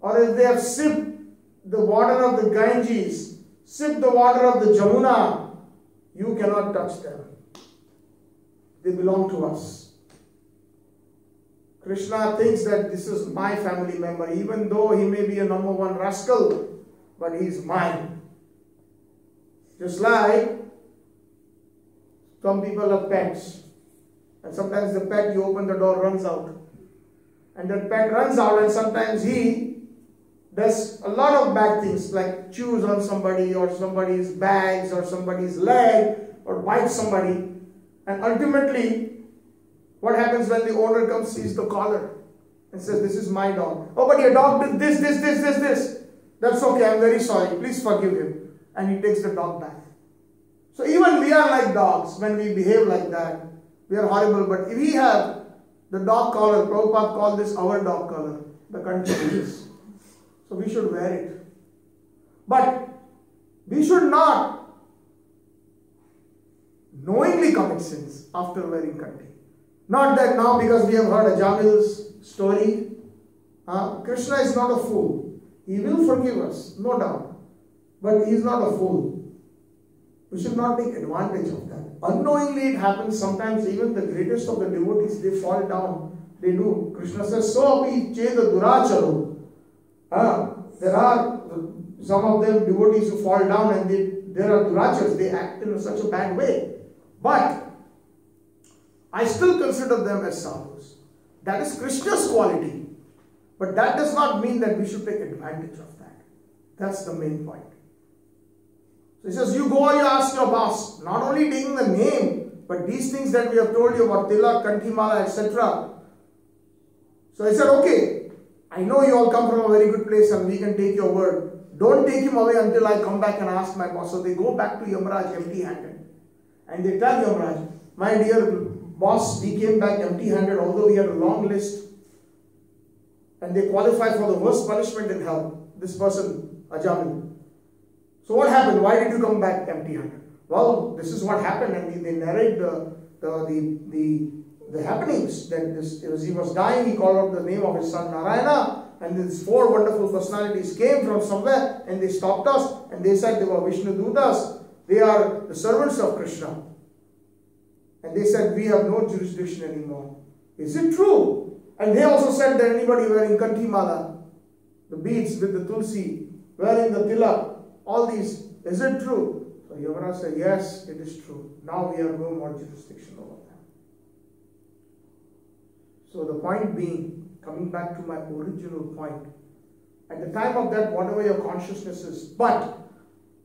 or if they have sipped the water of the Ganges, sipped the water of the Jamuna, you cannot touch them. They belong to us. Krishna thinks that this is my family member, even though he may be a number 1 rascal, but he is mine. Just like some people have pets, and sometimes the pet, you open the door, runs out. And that pet runs out, and sometimes he does a lot of bad things, like chews on somebody, or somebody's bags, or somebody's leg, or bites somebody. And ultimately, what happens when the owner comes, sees the collar, and says, this is my dog. Oh, but your dog did this. That's okay, I'm very sorry. Please forgive him. And he takes the dog back. So even we are like dogs when we behave like that. We are horrible. But if we have the dog collar, Prabhupada called this our dog collar, the country. So we should wear it. But we should not knowingly commit sins after wearing kanthi. Not that now because we have heard Ajamil's story, Krishna is not a fool. He will forgive us, no doubt. But he is not a fool. We should not take advantage of that. Unknowingly it happens. Sometimes even the greatest of the devotees, they fall down. They do. Krishna says, so api cheda duracharo. There are some of them devotees who fall down, and there are durachars. They act in such a bad way. But I still consider them as sadhus. That is Krishna's quality. But that does not mean that we should take advantage of that. That's the main point. So he says, you go, you ask your boss, not only taking the name, but these things that we have told you about tilak, kanthimala, etc. So he said, okay, I know you all come from a very good place and we can take your word. Don't take him away until I come back and ask my boss. So they go back to Yamaraj empty-handed. And they tell Yamaraj, my dear boss, we came back empty-handed, although we had a long list. And they qualify for the worst punishment in hell. This person, Ajamil. So what happened? Why did you come back empty-handed? Well, this is what happened, and they narrate the happenings. That as he was dying, he called out the name of his son Narayana. and these 4 wonderful personalities came from somewhere and they stopped us and they said they were Vishnu Dutas. They are the servants of Krishna. And they said, we have no jurisdiction anymore. Is it true? And they also said that anybody wearing Kanthi Mala, the beads with the Thsi, wearing the tilak, all these, is it true? So Yamaraj said, yes, it is true. Now we have no more jurisdiction over them. So the point being, coming back to my original point, at the time of that, whatever your consciousness is, but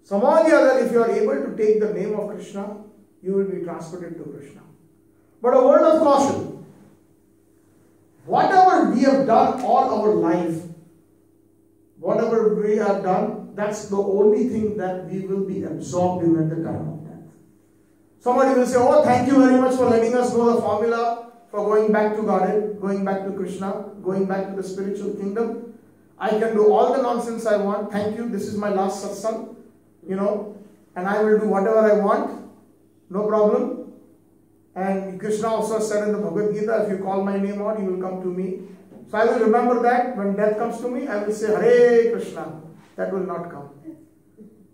somehow or the other, if you are able to take the name of Krishna, you will be transported to Krishna. But a word of caution, whatever we have done all our life, whatever we have done, that's the only thing that we will be absorbed in at the time of death. Somebody will say, oh, thank you very much for letting us know the formula for going back to Godhead, going back to Krishna, going back to the spiritual kingdom. I can do all the nonsense I want. Thank you. This is my last satsang, and I will do whatever I want. No problem. And Krishna also said in the Bhagavad Gita, if you call my name out, you will come to me. So I will remember that when death comes to me, I will say, Hare Krishna. That will not come.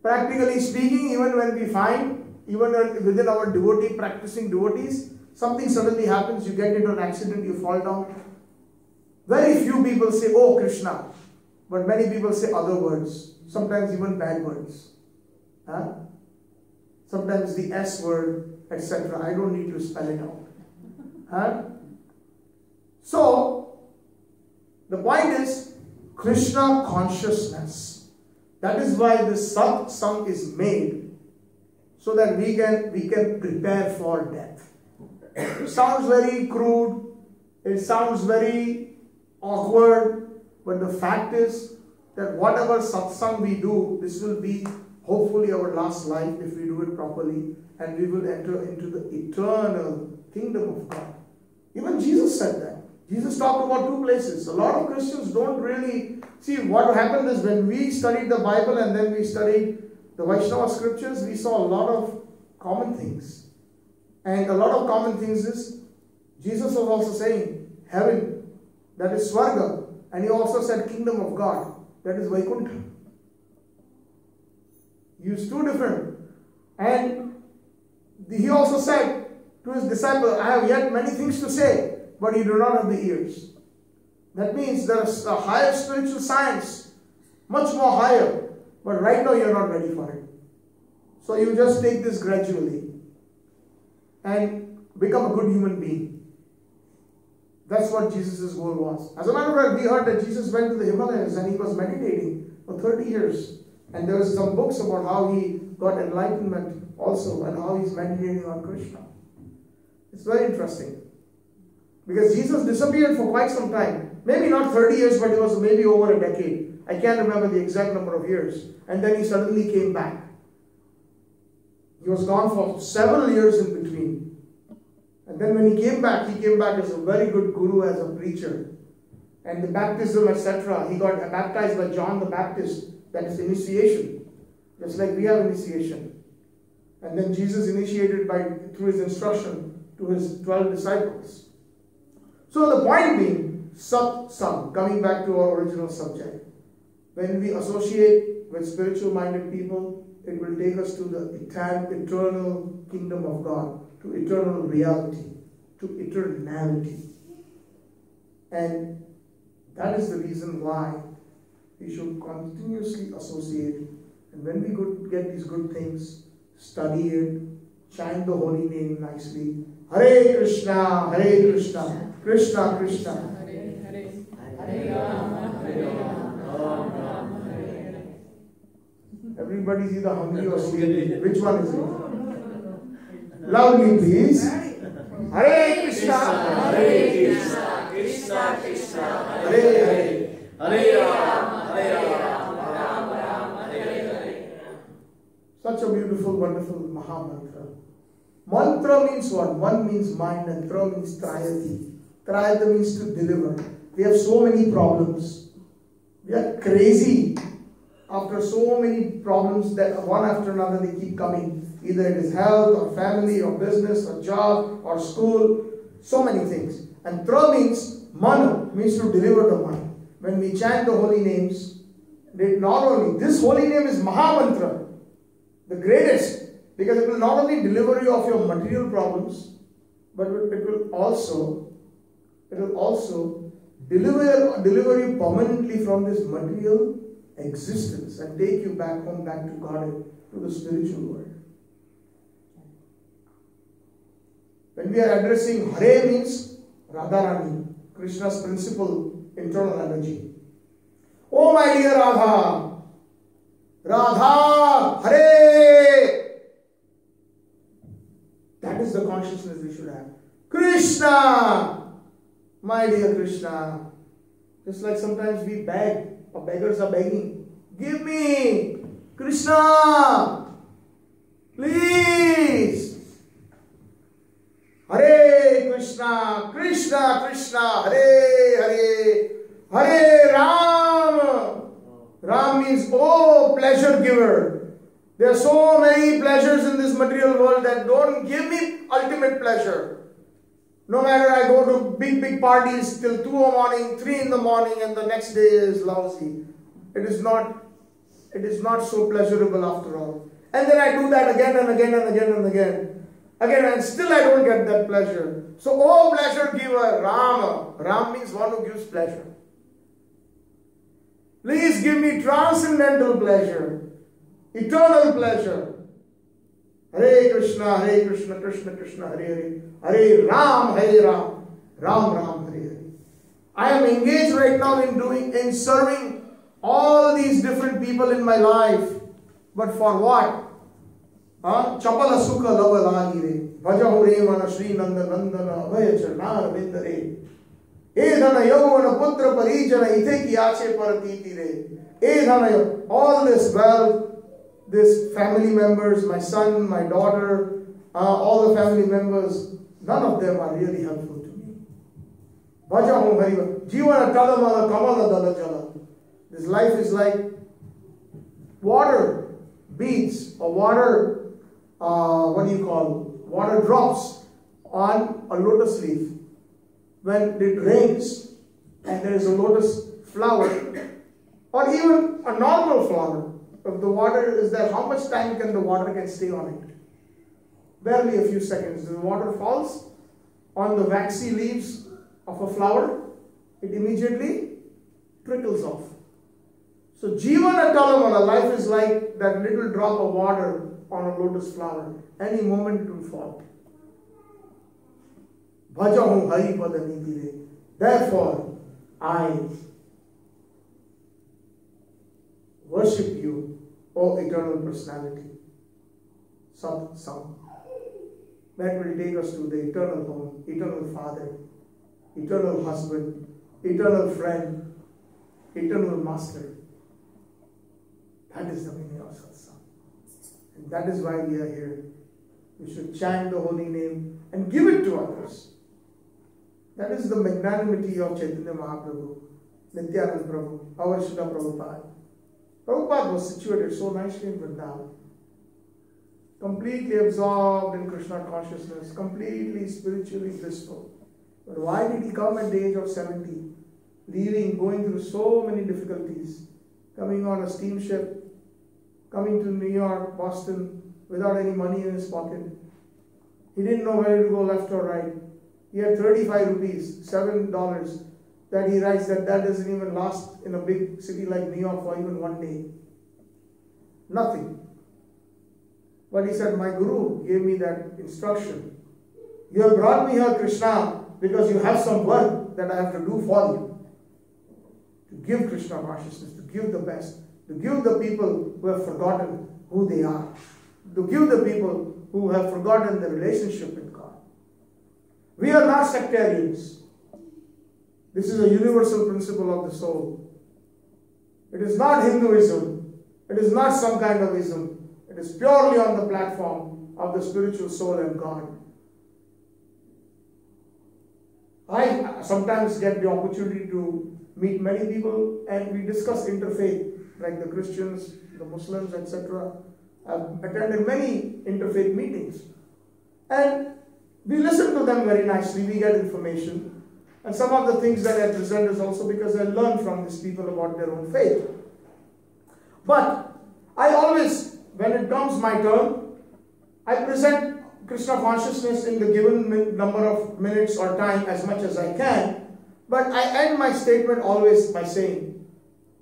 Practically speaking, even when we find, even within our devotee, practicing devotees, something suddenly happens, you get into an accident, you fall down. Very few people say, oh Krishna. But many people say other words. Sometimes even bad words. Sometimes the S word, etc. I don't need to spell it out. So, the point is, Krishna consciousness. That is why this Satsang is made, so that we can prepare for death. It sounds very crude, it sounds very awkward, but the fact is that whatever Satsang we do, this will be hopefully our last life if we do it properly, and we will enter into the eternal kingdom of God. Even Jesus said that. Jesus talked about 2 places. A lot of Christians don't really see what happened is when we studied the Bible and then we studied the Vaishnava scriptures, we saw a lot of common things. And a lot of common things is, Jesus was also saying, heaven, that is Swarga. And he also said kingdom of God, that is Vaikuntha. Used 2 different. And he also said to his disciple, I have yet many things to say, but you do not have the ears. That means there is a higher spiritual science, much more higher, but right now you are not ready for it. So you just take this gradually and become a good human being. That's what Jesus' goal was. As a matter of fact, we heard that Jesus went to the Himalayas and he was meditating for 30 years. And there was some books about how he got enlightenment also and how he's meditating on Krishna. It's very interesting. Because Jesus disappeared for quite some time. Maybe not 30 years, but it was maybe over a decade. I can't remember the exact number of years. And then he suddenly came back. He was gone for several years in between. And then when he came back as a very good guru, as a preacher. And the baptism, etc. He got baptized by John the Baptist. That is initiation. Just like we have initiation. And then Jesus initiated through his instruction to his 12 disciples. So the point being, Satsang, coming back to our original subject. When we associate with spiritual minded people, it will take us to the eternal kingdom of God, to eternal reality, to eternality. And that is the reason why we should continuously associate. And when we get these good things, study it, chant the holy name nicely. Hare Krishna, Hare Krishna, Krishna Krishna, Hare Hare, Hare Rama, Hare Rama, Rama Rama, Hare Hare. Everybody's either hungry or sleepy. Which one is it? Loudly, please. Hare Krishna, Hare Krishna, Krishna Krishna, Hare Hare, Hare Rama, Hare Rama, Rama Rama, Hare Hare. Such a beautiful, wonderful Maha Mantra. Mantra means what? One means mind and Tra means Trayati. Trayati means to deliver. We have so many problems. We are crazy after so many problems that one after another they keep coming. Either it is health or family or business or job or school. So many things. And Tra means Mana, means to deliver the mind. when we chant the holy names, not only, this holy name is Mahamantra, the greatest, because it will not only deliver you of your material problems, but it will also deliver you permanently from this material existence and take you back home, back to God, to the spiritual world. When we are addressing Hare means Radharani, Krishna's principal internal energy. Oh my dear Radha, Radha, Hare. That is the consciousness we should have. Krishna, my dear Krishna. Just like sometimes we beg, or beggars are begging. Give me, Krishna, please. Hare Krishna, Krishna Krishna, Hare Hare, Hare Ram. Ram means, oh, pleasure giver. There are so many pleasures in this material world that don't give me ultimate pleasure. No matter I go to big parties till 2 in the morning, 3 in the morning, and the next day is lousy. It is not so pleasurable after all. And then I do that again and again and again and again. Again, and still I don't get that pleasure. So, oh pleasure giver, Rama. Ram means one who gives pleasure. Please give me transcendental pleasure, eternal pleasure. Hare Krishna, Krishna Krishna, Hare Hare, Hare Ram, Ram Ram, Hare Hare. I am engaged right now in serving all these different people in my life. But for what? Chapala Sukha Lava Lagire, Vajahu Remana Sri Nanda Nandana, Abhaya Charnar Vindare, Edhana Yavana Putra Parijana Itheki Ache Paratiti Re, Edhana, all this wealth, this family members, my son, my daughter, all the family members, none of them are really helpful to me. Vajahu Hariva, Jivana Talamala Kamala Dalajala. This life is like water beads or water. Water drops on a lotus leaf. When it rains and there is a lotus flower or even a normal flower, if the water is there, how much time can the water stay on it? Barely a few seconds. The water falls on the waxy leaves of a flower, it immediately trickles off. So Jivana Talamala, life is like that little drop of water on a lotus flower. Any moment it will fall. Bhajahu Hari Padanidire. Therefore, I worship you, O eternal personality. Satsang. That will take us to the eternal home, eternal father, eternal husband, eternal friend, eternal master. That is the meaning of Satsang. And that is why we are here. We should chant the holy name and give it to others. That is the magnanimity of Chaitanya Mahaprabhu, Nityananda Prabhu, our Srila Prabhupada. Prabhupada was situated so nicely in Vrindavan, completely absorbed in Krishna consciousness, completely spiritually blissful. But why did he come at the age of 70, going through so many difficulties, coming on a steamship, coming to New York, Boston, without any money in his pocket? He didn't know where to go, left or right. He had 35 rupees, $7, that he writes that doesn't even last in a big city like New York for even one day. Nothing. But he said, my Guru gave me that instruction. You have brought me here, Krishna, because you have some work that I have to do for you. To give Krishna consciousness, to give the best, to give the people who have forgotten who they are, to give the people who have forgotten the relationship with God. We are not sectarians. This is a universal principle of the soul. It is not Hinduism. It is not some kind of ism. It is purely on the platform of the spiritual soul and God. I sometimes get the opportunity to meet many people and we discuss interfaith, like the Christians, the Muslims, etc. I've attended many interfaith meetings. And we listen to them very nicely, we get information. And some of the things that I present is also because I learn from these people about their own faith. But I always, when it comes my turn, I present Krishna consciousness in the given number of minutes or time as much as I can. But I end my statement always by saying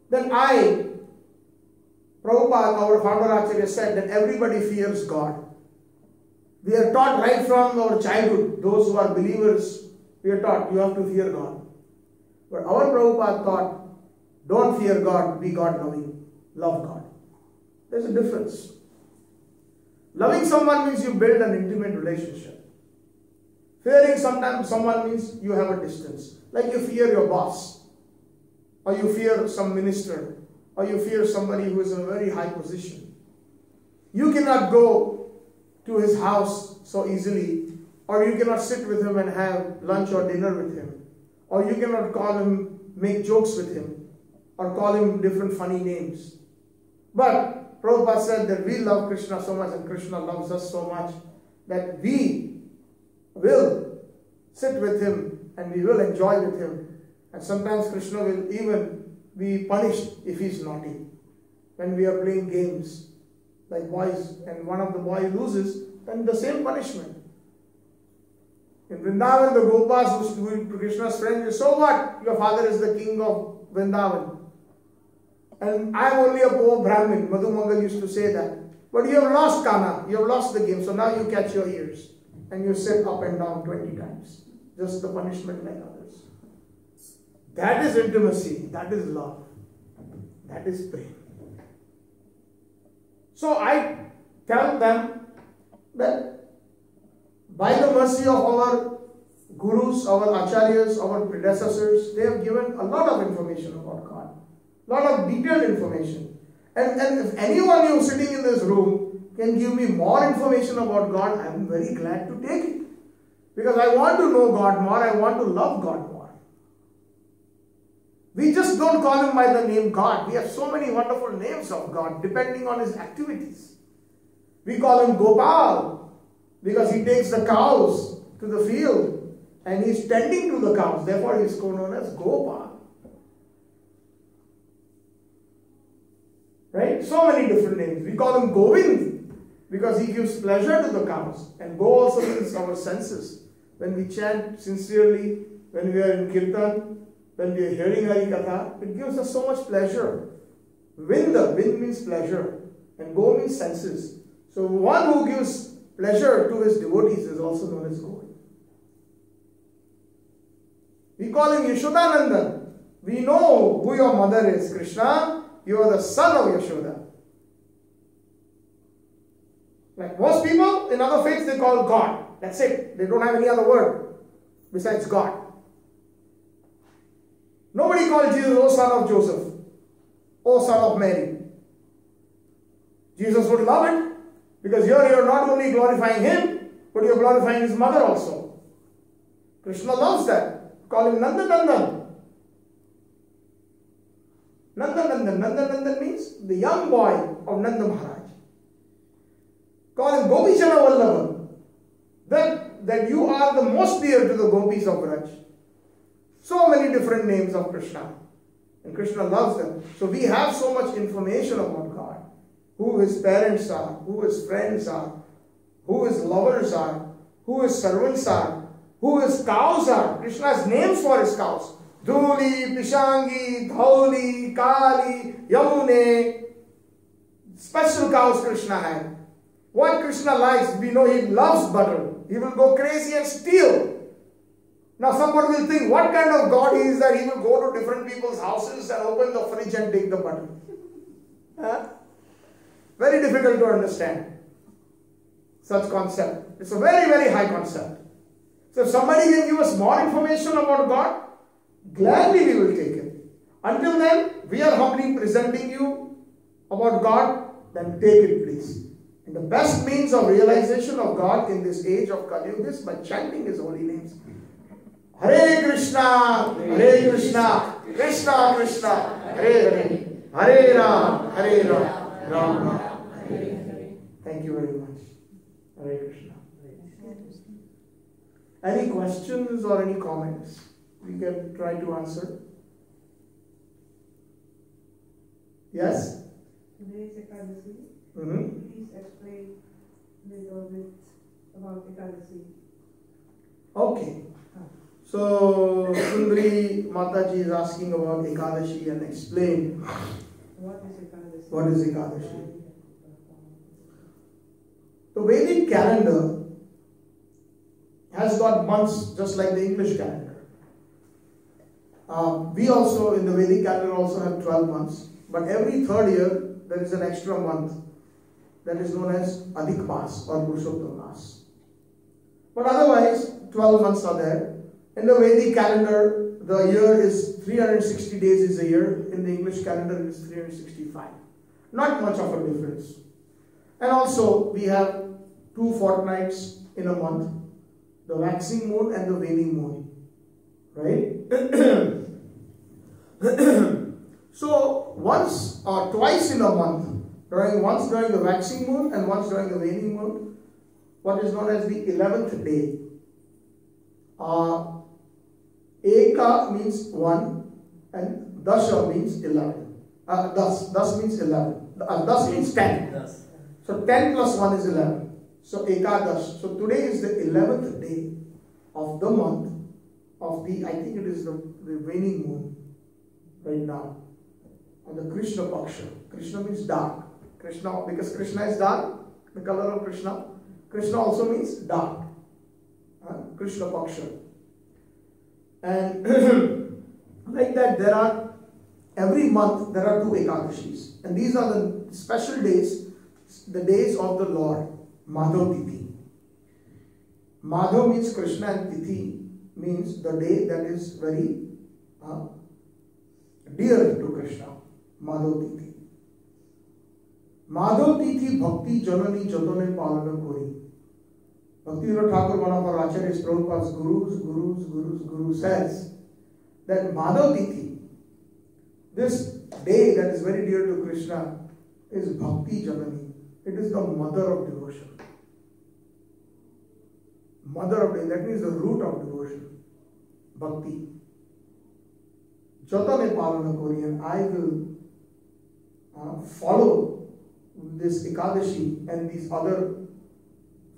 that Prabhupada, our founder Acharya, said that everybody fears God. We are taught right from our childhood, those who are believers, we are taught you have to fear God. But our Prabhupada taught, don't fear God, be God loving, love God. There's a difference. Loving someone means you build an intimate relationship. Fearing sometimes someone means you have a distance. Like you fear your boss, or you fear some minister, or you fear somebody who is in a very high position. You cannot go to his house so easily, or you cannot sit with him and have lunch or dinner with him, or you cannot call him, make jokes with him, or call him different funny names. But Prabhupada said that we love Krishna so much and Krishna loves us so much that we will sit with him and we will enjoy with him. And sometimes Krishna will even be punished if he's naughty. When we are playing games like boys and one of the boys loses, then the same punishment. In Vrindavan, the Gopas who were Krishna's friends, so what? Your father is the king of Vrindavan. And I am only a poor Brahmin. Madhu Mangal used to say that. But you have lost Kana, you have lost the game, so now you catch your ears. And you sit up and down 20 times. Just the punishment like others. That is intimacy, that is love. That is prema. So I tell them that by the mercy of our gurus, our acharyas, our predecessors, they have given a lot of information about God. A lot of detailed information. And if anyone who is sitting in this room can give me more information about God, I am very glad to take it. Because I want to know God more, I want to love God more. We just don't call him by the name God. We have so many wonderful names of God depending on his activities. We call him Gopal because he takes the cows to the field and he is tending to the cows. Therefore he is known as Gopal. Right? So many different names. We call him Govind because he gives pleasure to the cows. And Go also means our senses. When we chant sincerely, when we are in Kirtan, when we are hearing Hari Katha, it gives us so much pleasure. Vind means pleasure. And Go means senses. So one who gives pleasure to his devotees is also known as Govind. We call him Yashodanandan. We know who your mother is, Krishna. You are the son of Yashoda. Like most people in other faiths, they call God. That's it. They don't have any other word besides God. Nobody calls Jesus, O son of Joseph, O son of Mary. Jesus would love it because here you are not only glorifying him, but you are glorifying his mother also. Krishna loves that. Call him Nanda Nandan. Nanda Nandan means the young boy of Nanda Maharaj. Call him Gopichana Vallabha. That you are the most dear to the gopis of Braj. So many different names of Krishna. And Krishna loves them. So we have so much information about God. Who his parents are, who his friends are, who his lovers are, who his servants are, who his cows are. Krishna has names for his cows. Dhuli, Pishangi, Dhauli, Kali, Yamune. Special cows Krishna had. What Krishna likes, we know he loves butter. He will go crazy and steal. Now somebody will think, what kind of God he is that he will go to different people's houses and open the fridge and take the butter? Huh? Very difficult to understand such concept. It's a very, very high concept. So if somebody can give us more information about God, gladly we will take it. Until then, we are humbly presenting you about God, then take it please. And the best means of realization of God in this age of Kali Yuga is by chanting his holy names. Hare Krishna, Hare Krishna, Krishna Krishna, Hare Hare, Hare Ram, Hare Ram, Ram Ram, Hare Hare. Thank you very much. Hare Krishna. Any questions or any comments? we can try to answer. Yes? Today is Ekadashi. Mm-hmm. Please explain a little bit about Ekadashi. Okay. So, Sundari Mataji is asking about Ekadashi and explain What is Ekadashi? what is Ekadashi. The Vedic calendar has got months just like the English calendar. We also, in the Vedic calendar, also have 12 months. But every third year, there is an extra month that is known as Adhik Mas or Purushottam Mas. But otherwise, 12 months are there. In the Vedic calendar, the year is 360 days is a year. In the English calendar, it is 365. Not much of a difference. And also, we have 2 fortnights in a month. The waxing moon and the waning moon. Right? So, once or twice in a month, once during the waxing moon and once during the waning moon, what is known as the 11th day. Eka means 1 and Dasha means 11. Das means 11. Das means 10. So 10 plus 1 is 11. So Ekadash. So today is the 11th day of the month of the, I think it is the waning moon right now. On the Krishna Paksha. Krishna means dark. Krishna, because Krishna is dark, the color of Krishna. Krishna also means dark. Krishna Paksha. And like that, there are, every month there are 2 Ekadashis. And these are the special days, the days of the Lord, Madhav Tithi. Madhav means Krishna and Tithi means the day that is very dear to Krishna. Madhav Tithi. Madhav Tithi Bhakti Janani Jatane Palana Kori. Bhakti Thakur, one of our Acharyas, Prabhupada's Guru says that Madhav Tithi, this day that is very dear to Krishna, is Bhakti Janani. It is the mother of devotion. Mother of devotion, that means the root of devotion. Bhakti. Jatane Palana Kori, and I will follow this Ekadashi and these other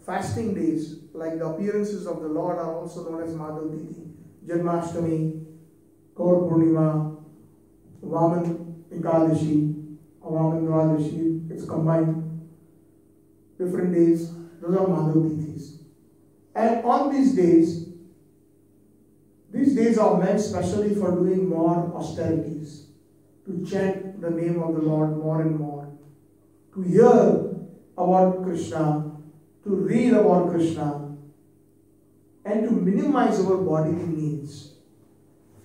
fasting days, like the appearances of the Lord are also known as Madhav Tithi. Janmashtami, Gaur Purnima, Vaman Ekadashi, Vaman Dwadashi, it's combined. Different days, those are Madhav Tithis. And on these days are meant specially for doing more austerities, to chant the name of the Lord more and more, to hear about Krishna, to read about Krishna, and to minimize our bodily needs.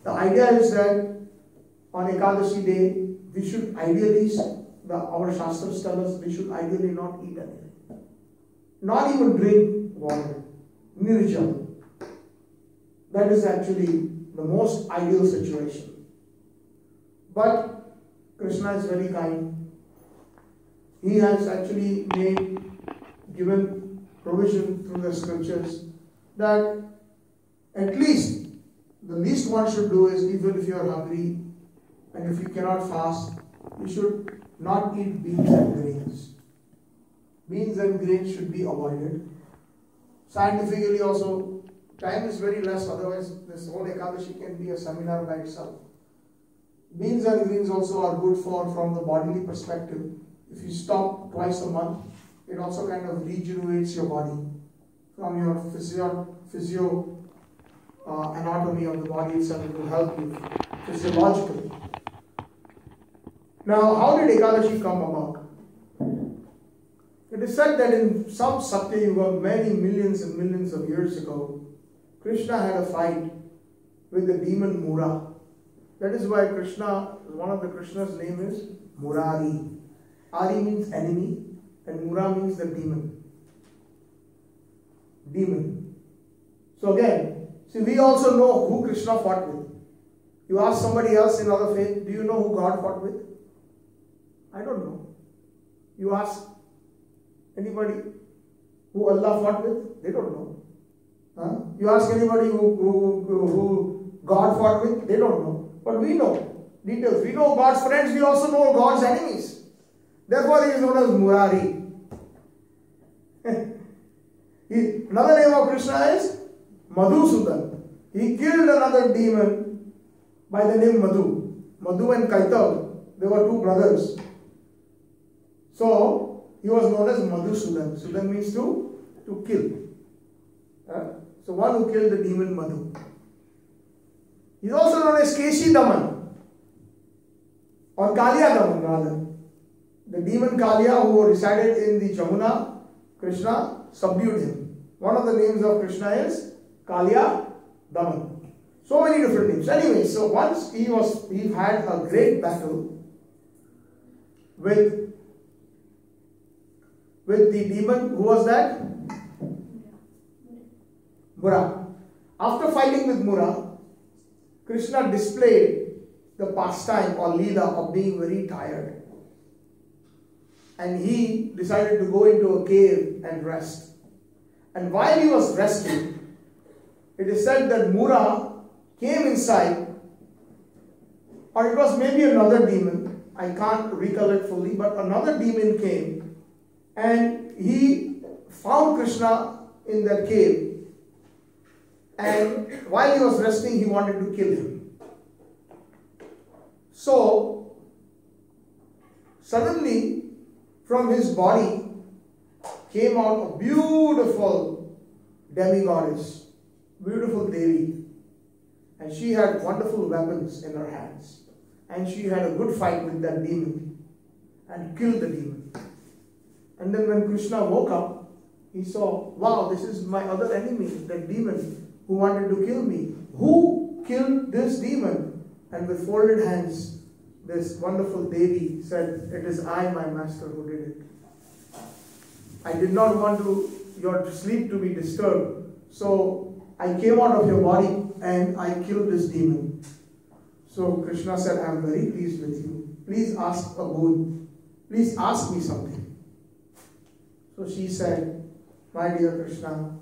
The idea is that on Ekadashi day, we should ideally, our Shastras tell us, we should ideally not eat anything. Not even drink water. Nirjal. That is actually the most ideal situation. But Krishna is very kind. He has actually given provision through the scriptures that at least the least one should do is, even if you are hungry and if you cannot fast, you should not eat beans and grains. Beans and grains should be avoided. Scientifically also, time is very less, otherwise this whole Ekadashi can be a seminar by itself. Beans and grains also are good from the bodily perspective. If you stop twice a month, it also kind of regenerates your body from your physio anatomy of the body itself. It will help you physiologically. Now, how did Ekadashi come about? It is said that in some Satya Yuga, many millions and millions of years ago, Krishna had a fight with the demon Mura. That is why Krishna, one of the Krishna's name is Murari. Ari means enemy and Mura means the demon. Demon. So again, see, we also know who Krishna fought with. You ask somebody else in other faith, do you know who God fought with? I don't know. You ask anybody who Allah fought with? They don't know. You ask anybody who God fought with? They don't know. But we know details. We know God's friends, we also know God's enemies. Therefore, he is known as Murari. Another name of Krishna is Madhusudan. He killed another demon by the name Madhu. Madhu and Kaitav, they were two brothers. So, he was known as Madhusudan. Sudan means to kill. So, one who killed the demon Madhu. He is also known as Keshi Daman, or Kaliya Daman rather. The demon Kaliya who resided in the Jamuna, Krishna subdued him. One of the names of Krishna is Kaliya Daman. So many different names. Anyway, so once he had a great battle with the demon. Who was that? Mura. After fighting with Mura, Krishna displayed the pastime or leela of being very tired. And he decided to go into a cave and rest. And while he was resting, it is said that Mura came inside, or it was maybe another demon, I can't recollect fully, but another demon came and he found Krishna in that cave. And while he was resting, he wanted to kill him. So, suddenly, from his body came out a beautiful demigoddess, beautiful Devi. And she had wonderful weapons in her hands. And she had a good fight with that demon and killed the demon. And then when Krishna woke up, he saw, wow, this is my other enemy, that demon who wanted to kill me. Who killed this demon? And with folded hands, this wonderful Devi said, it is I, my master, who did it. I did not want your sleep to be disturbed. So I came out of your body and I killed this demon. So Krishna said, I am very pleased with you. Please ask a boon. Please ask me something. So she said, my dear Krishna,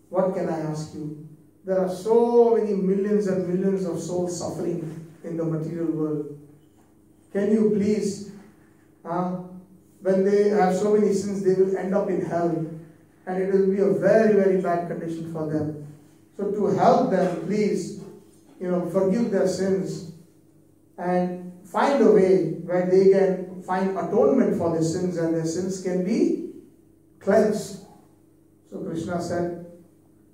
what can I ask you? There are so many millions and millions of souls suffering in the material world. Can you please, when they have so many sins, they will end up in hell. And it will be a very, very bad condition for them. So to help them, please, forgive their sins and find a way where they can find atonement for their sins and their sins can be cleansed. So Krishna said,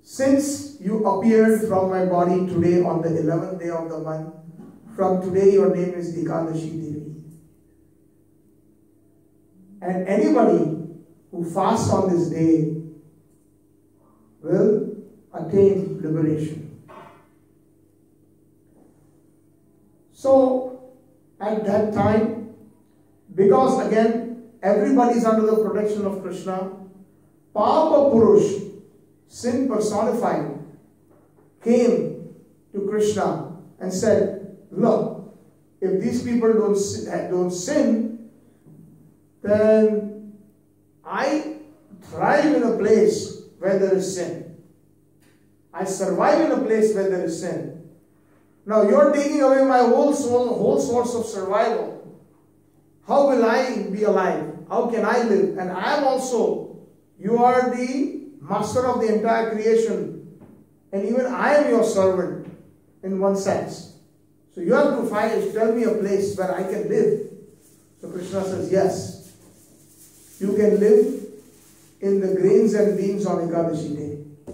since you appeared from my body today on the 11th day of the month, from today your name is Ekadashi Devi. And anybody who fasts on this day will attain liberation. So, at that time, because again, everybody is under the protection of Krishna, Papa Purush, sin personified, came to Krishna and said, look, if these people don't sin, then I thrive in a place where there is sin. I survive in a place where there is sin. Now you're taking away my whole source of survival. How will I be alive? How can I live? And I am also, you are the master of the entire creation. And even I am your servant in one sense. So you have to tell me a place where I can live. So Krishna says, yes. You can live in the grains and beans on Ekadashi day.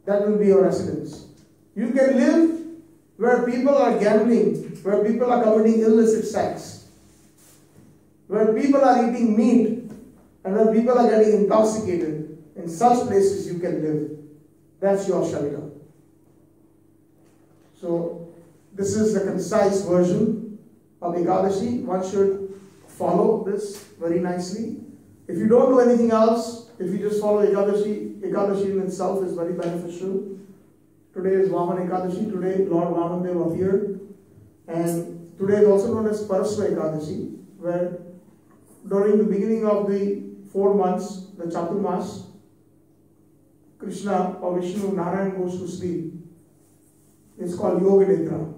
That will be your residence. You can live where people are gambling, where people are committing illicit sex, where people are eating meat, and where people are getting intoxicated. In such places you can live. That's your shelter. So, this is the concise version of Ekadashi. One should follow this very nicely. If you don't do anything else, if you just follow Ekadashi, Ekadashi in itself is very beneficial. Today is Vaman Ekadashi. Today Lord Vaman appeared. And today is also known as Parasva Ekadashi, where during the beginning of the 4 months, the Chaturmas, Krishna or Vishnu, Narayan goes to sleep. is called Yoga Nidra,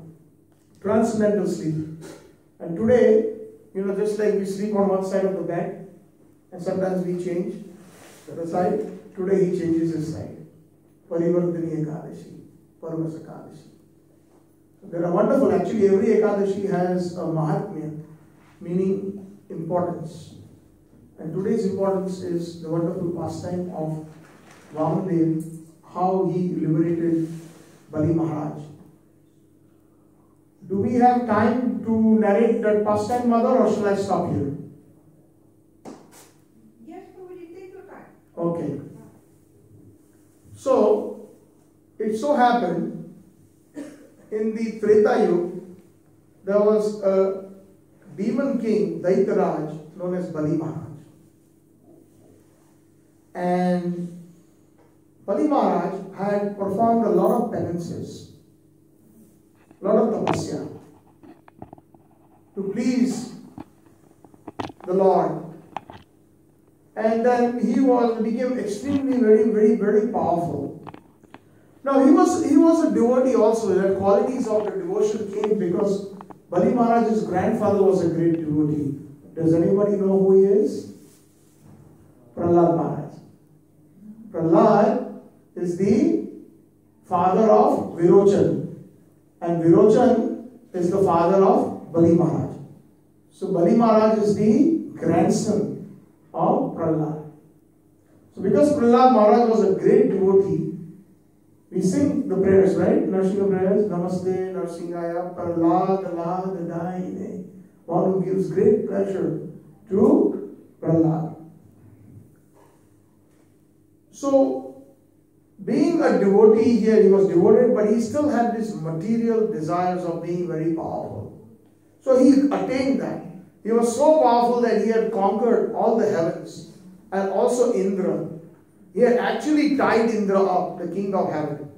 transcendental sleep. And today, just like we sleep on one side of the bed, and sometimes we change the side, today he changes his side. Parivartini Ekadashi, Parvas Ekadashi. They are wonderful. Actually, every Ekadashi has a Mahatmya, meaning importance. And today's importance is the wonderful pastime of Vaman, how he liberated Bali Maharaj. Do we have time to narrate that pastime, Mother, or shall I stop here? Yes, Prabhuji, take your time. Okay. So, it so happened, in the Treta Yuga, there was a demon king, Daitaraj, known as Bali Maharaj. And Bali Maharaj had performed a lot of penances, a lot of tapasya, to please the Lord. And then he became extremely, very powerful. Now he was a devotee also. The qualities of the devotion came because Bali Maharaj's grandfather was a great devotee. Does anybody know who he is? Prahlad Maharaj. Prahlad is the father of Virochan, and Virochan is the father of Bali Maharaj. So Bali Maharaj is the grandson of Prahlad. So because Prahlad Maharaj was a great devotee, we sing the prayers, right? Narsingha prayers. Namaste, Narsingaya, Prahlad, Lad, Daine. One who gives great pleasure to Prahlad. So, being a devotee here, he was devoted, but he still had these material desires of being very powerful. So he attained that. He was so powerful that he had conquered all the heavens and also Indra. He had actually tied Indra up, the king of heaven.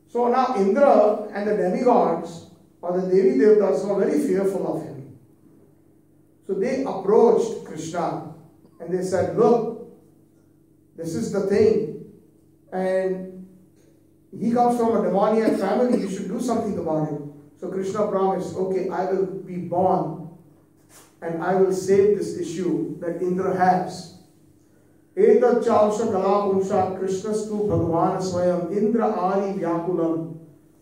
So now Indra and the demigods or the Devi Devatas were very fearful of him. So they approached Krishna and they said, look, this is the thing. And he comes from a demoniac family, you should do something about it. So Krishna promised, okay, I will be born and I will save this issue that Indra has. Etat chavsha kalapunsha krishnastu bhagavan swayam Indra ari vyakulam.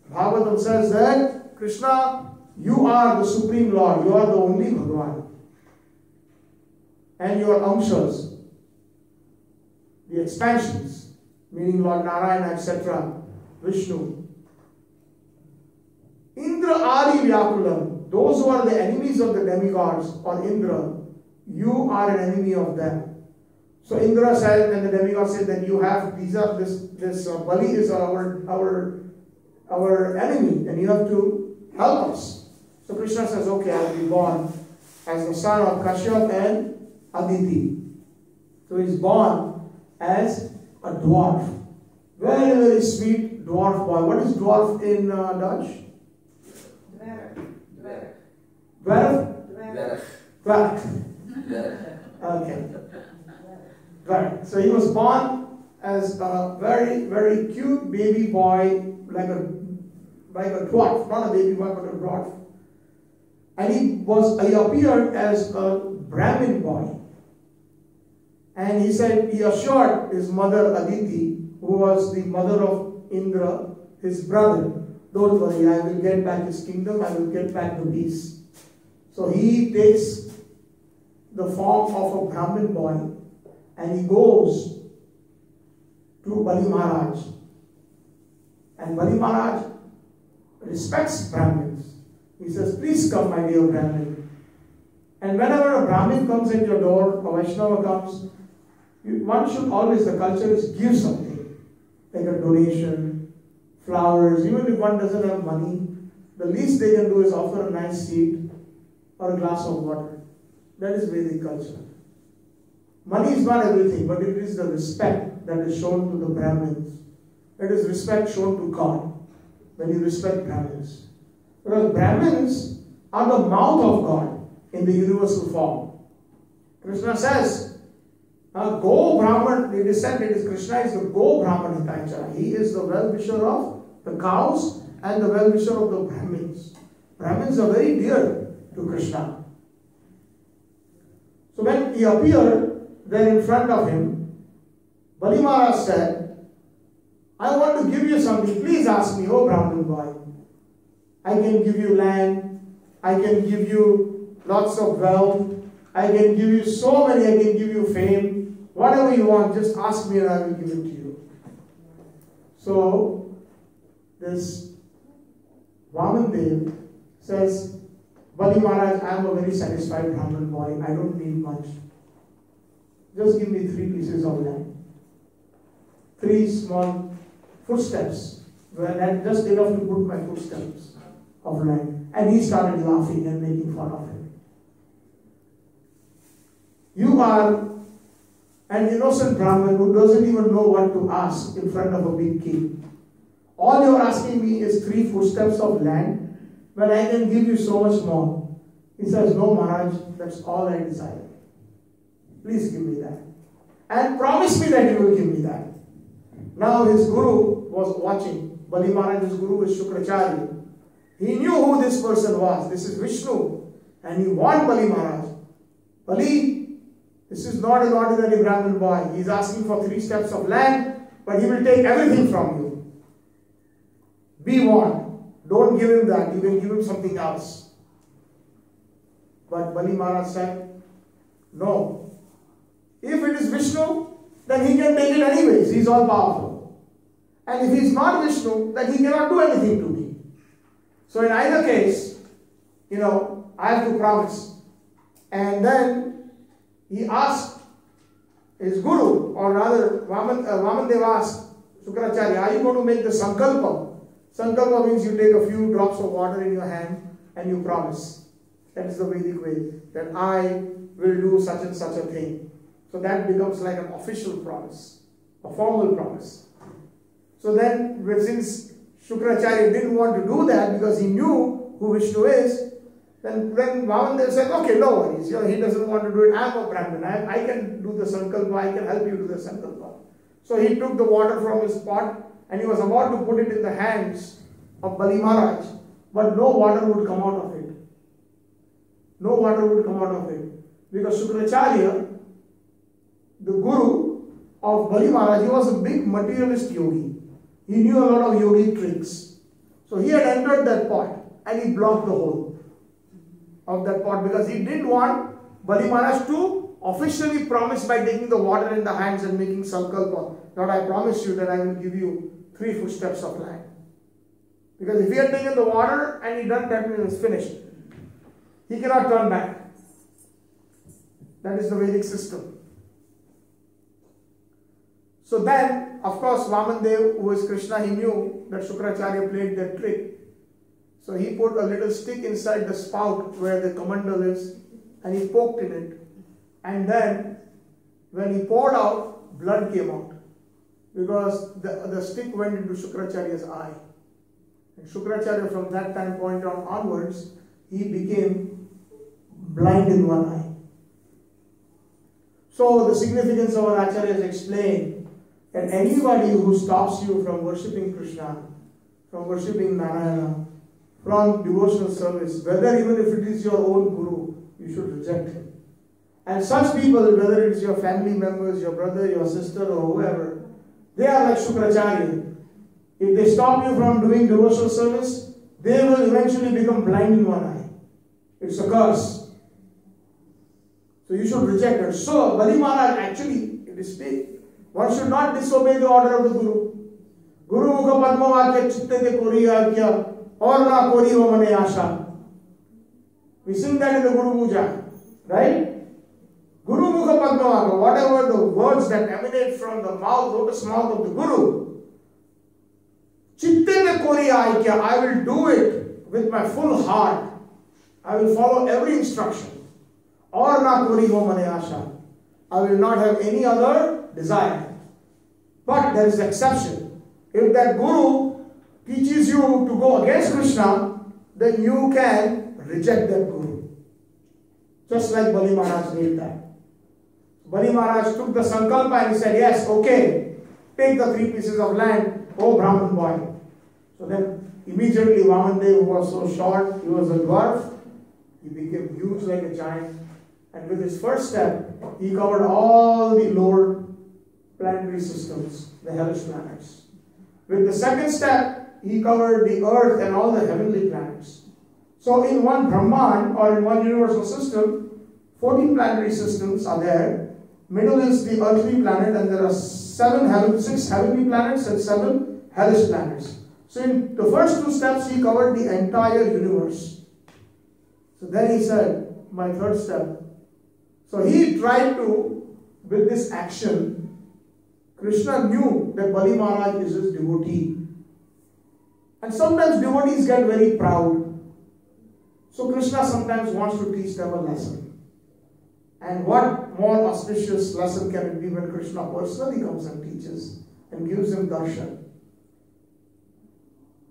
Bhagavatam says that, Krishna, you are the Supreme Lord, you are the only Bhagavan. And your amshas, the expansions, meaning Lord Narayana, etc., Vishnu. Indra ari vyakulam. Those who are the enemies of the demigods or Indra, you are an enemy of them. So Indra said, and the demigod said that you have this Bali is our enemy, and you have to help us. So Krishna says, okay, I will be born as the son of Kashyap and Aditi. So he's born as a dwarf, very sweet dwarf boy. What is dwarf in Dutch? Dwarf. Okay. Right. So he was born as a very cute baby boy, like a dwarf, not a baby boy, but a dwarf. And he appeared as a Brahmin boy. And he said, he assured his mother Aditi, who was the mother of Indra, his brother, don't worry, I will get back his kingdom, I will get back the peace. So he takes the form of a Brahmin boy and he goes to Bali Maharaj. And Bali Maharaj respects Brahmins. He says, please come, my dear Brahmin. And whenever a Brahmin comes at your door, a Vaishnava comes, one should always, the culture is give something, like a donation, flowers. Even if one doesn't have money, the least they can do is offer a nice seat or a glass of water. That is Vedic culture. Money is not everything, but it is the respect that is shown to the Brahmins. It is respect shown to God when you respect Brahmins. Because Brahmins are the mouth of God in the universal form. Krishna says, Go Brahman, it is said that Krishna is the Go Brahman Hitaichara. He is the well-wisher of the cows and the well-wisher of the Brahmins. Brahmins are very dear to Krishna. So when he appeared there in front of him, Bali Maharaj said, I want to give you something. Please ask me, oh Brahmin boy. I can give you land. I can give you lots of wealth. I can give you so many. I can give you fame. Whatever you want, just ask me and I will give it to you. So this Vaman Dev says, Bali Maharaj, I am a very satisfied Brahmin boy. I don't need much. Just give me 3 pieces of land. 3 small footsteps. Well, just enough to put my footsteps of land. And he started laughing and making fun of him. You are an innocent Brahmin who doesn't even know what to ask in front of a big king. All you are asking me is 3 footsteps of land, but I can give you so much more. He says, no Maharaj, that's all I desire. Please give me that. And promise me that you will give me that. Now his guru was watching. Bali Maharaj's guru was Shukracharya. He knew who this person was. This is Vishnu. And he warned Bali Maharaj. Bali, this is not an ordinary Brahmin boy. He is asking for 3 steps of land, but he will take everything from you. Be warned. Don't give him that. You can give him something else. But Bali Maharaj said, no. If it is Vishnu, then he can take it anyways. He is all powerful. And if he is not Vishnu, then he cannot do anything to me. So in either case, I have to promise. And then he asked his guru, or rather Vaman Dev asked Shukracharya, are you going to make the sankalpa? Sankalpa means you take a few drops of water in your hand and you promise. That is the Vedic way, that I will do such and such a thing. So that becomes like an official promise, a formal promise. So then, since Shukracharya didn't want to do that because he knew who Vishnu is, then Vaman Dev said, okay, no worries. He doesn't want to do it. I am a Brahmin. I can do the sankalpa. I can help you do the sankalpa. So he took the water from his pot and he was about to put it in the hands of Bali Maharaj, but no water would come out of it. No water would come out of it. Because Shukracharya, the guru of Bali Maharaj, he was a big materialist yogi. He knew a lot of yogi tricks. So he had entered that pot and he blocked the hole of that pot because he didn't want Bali Maharaj to officially promise by taking the water in the hands and making sankalpa that I promise you that I will give you 3 footsteps of land. Because if he had taken the water and he done that, it was finished. He cannot turn back. That is the Vedic system. So then, of course, Vaman Dev, who is Krishna, he knew that Shukracharya played that trick. So he put a little stick inside the spout where the kamandal is and he poked in it. And then, when he poured out, blood came out. Because the stick went into Shukracharya's eye. And Shukracharya from that time point onwards, he became blind in one eye. So the significance of our Acharyas explained that anybody who stops you from worshipping Krishna, from worshipping Narayana, from devotional service, whether even if it is your own guru, you should reject him. And such people, whether it is your family members, your brother, your sister or whoever, they are like Shukracharya. If they stop you from doing devotional service, they will eventually become blind in one eye. It's a curse. So you should reject it. So Bali Maharaj actually, it is big. One should not disobey the order of the Guru. Guru Mukha Padma Vakya Chitte Te Kori Agya Aur Na Kori Vamane Asha. We sing that in the Guru Puja, right? Guru Mukha Padma Vakya, whatever the words that emanate from the mouth, lotus mouth of the Guru, Chitte Te Kori Agya, I will do it with my full heart. I will follow every instruction. Aur Na Kori Vamane Asha. I will not have any other desire. But there is an exception. If that guru teaches you to go against Krishna, then you can reject that guru. Just like Bali Maharaj did that. Bali Maharaj took the sankalpa and he said, yes, okay, take the 3 pieces of land, oh Brahman boy. So then immediately Vaman, who was so short, he was a dwarf, he became huge like a giant. And with his first step, he covered all the lower planetary systems, the hellish planets. With the second step, he covered the earth and all the heavenly planets. So in one Brahman, or in one universal system, 14 planetary systems are there. Middle is the earthly planet, and there are 6 heavenly planets and 7 hellish planets. So in the first 2 steps, he covered the entire universe. So then he said, my third step. So he tried to, with this action, Krishna knew that Bali Maharaj is his devotee. And sometimes devotees get very proud. So Krishna sometimes wants to teach them a lesson. And what more auspicious lesson can it be when Krishna personally comes and teaches and gives him darshan?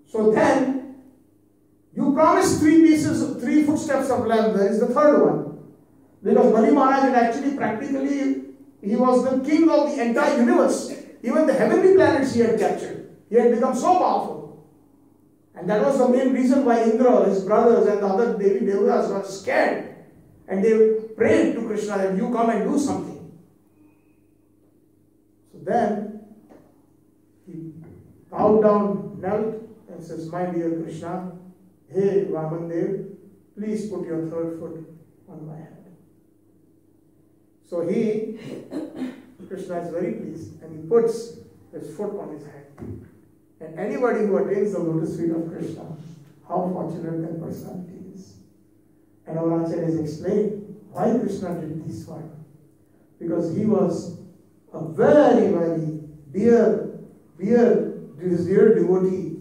So then, you promised 3 footsteps of lamb. There is the third one. Because Bali Maharaj had actually practically, he was the king of the entire universe. Even the heavenly planets he had captured. He had become so powerful. And that was the main reason why Indra, his brothers, and the other Devi Devatas were scared. And they prayed to Krishna that you come and do something. So then, he bowed down, knelt, and says, my dear Krishna, hey Vaman Dev, please put your third foot on my head. So Krishna is very pleased, and he puts his foot on his head. And anybody who attains the lotus feet of Krishna, how fortunate that personality is. And our Acharyas explained why Krishna did this one. Because he was a very, very dear devotee,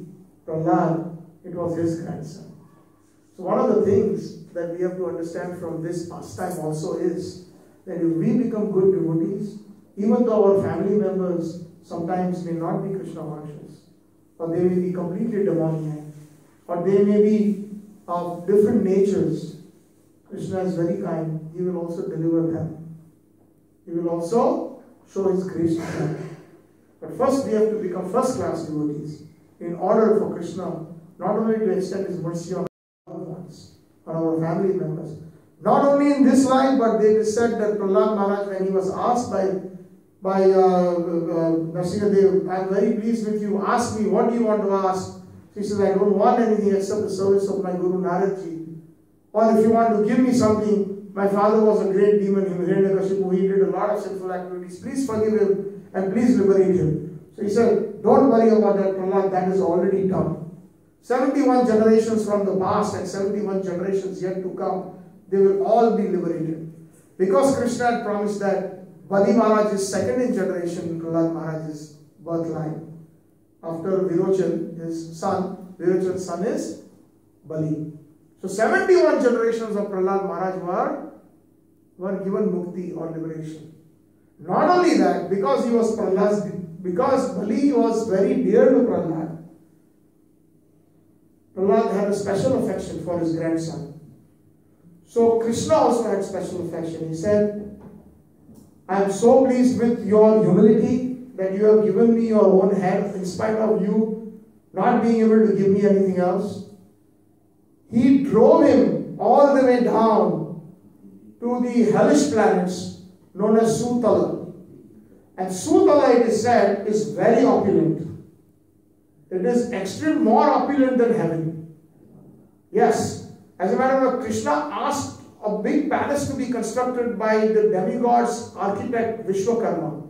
Prahlad. It was his grandson. So one of the things that we have to understand from this pastime also is that if we become good devotees, even though our family members sometimes may not be Krishna conscious, or they may be completely demoniac, or they may be of different natures, Krishna is very kind. He will also deliver them. He will also show his grace to them. But first we have to become first-class devotees in order for Krishna not only to extend his mercy on our loved ones, on our family members, not only in this life, but they said that Prahlad Maharaj, when he was asked by Nrsimhadev, I am very pleased with you, ask me, what do you want to ask? He says, I don't want anything except the service of my Guru Naradji. Or if you want to give me something, my father was a great demon, he did a lot of sinful activities, please forgive him and please liberate him. So he said, don't worry about that, Prahlad, that is already done. 71 generations from the past and 71 generations yet to come, they will all be liberated. Because Krishna had promised that Bali Maharaj is second in generation in Prahlad Maharaj's birth line. After Virochan, his son, Virochan's son is Bali. So 71 generations of Prahlad Maharaj were given mukti or liberation. Not only that, because he was because Bali was very dear to Prahlad, Prahlad had a special affection for his grandson. So Krishna also had special affection. He said, I am so pleased with your humility that you have given me your own head in spite of you not being able to give me anything else. He drove him all the way down to the hellish planets known as Sutala. And Sutala, it is said, is very opulent. It is extreme, more opulent than heaven. Yes. As a matter of fact, Krishna asked a big palace to be constructed by the demigod's architect Vishwakarma,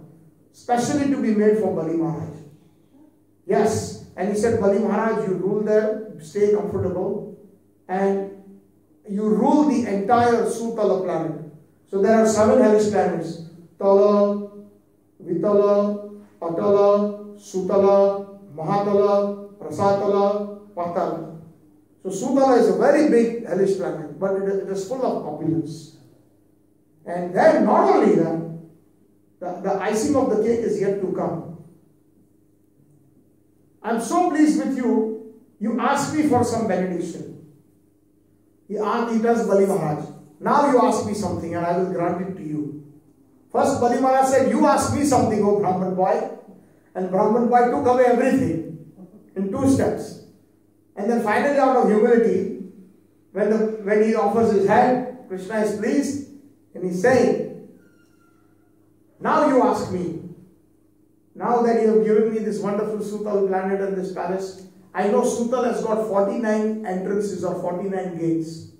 specially to be made for Bali Maharaj. Yes. And he said, Bali Maharaj, you rule there, stay comfortable, and you rule the entire Sutala planet. So there are 7 hellish planets: Tala, Vitala, Atala, Sutala, Mahatala, Rasatala, Patala. So Sutala is a very big hellish planet, but it is full of opulence. And then not only that, the icing of the cake is yet to come. I am so pleased with you. You asked me for some benediction. He tells Bali Maharaj, now you ask me something and I will grant it to you. First Bali Maharaj said, you ask me something, oh Brahman boy. And Brahman boy took away everything in 2 steps. And then finally, out of humility, when he offers his hand, Krishna is pleased and he's saying, now you ask me, now that you have given me this wonderful Sutal planet and this palace, I know Sutal has got 49 entrances or 49 gates.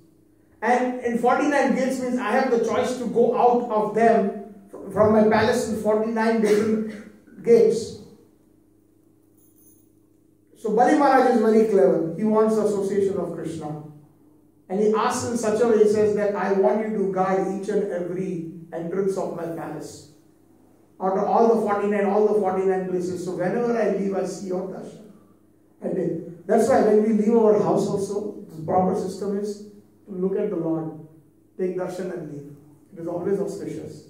And in 49 gates means I have the choice to go out of them from my palace in 49 different gates. So Bali Maharaj is very clever. He wants the association of Krishna. And he asks in such a way, he says that I want you to guide each and every entrance of my palace. Out of all the 49 places. So whenever I leave, I see your darshan. And that's why when we leave our house also, the proper system is to look at the Lord, take darshan and leave. It is always auspicious.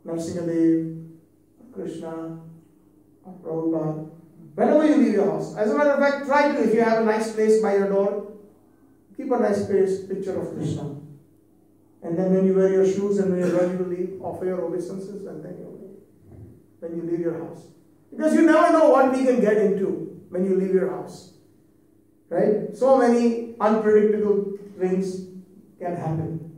Narsingadev, Krishna, Prabhupada. Whenever you leave your house. As a matter of fact, try to, if you have a nice place by your door, keep a nice picture of Krishna. And then when you wear your shoes and when you're ready to leave, offer your obeisances and then you leave. When you leave your house. Because you never know what we can get into when you leave your house. Right? So many unpredictable things can happen.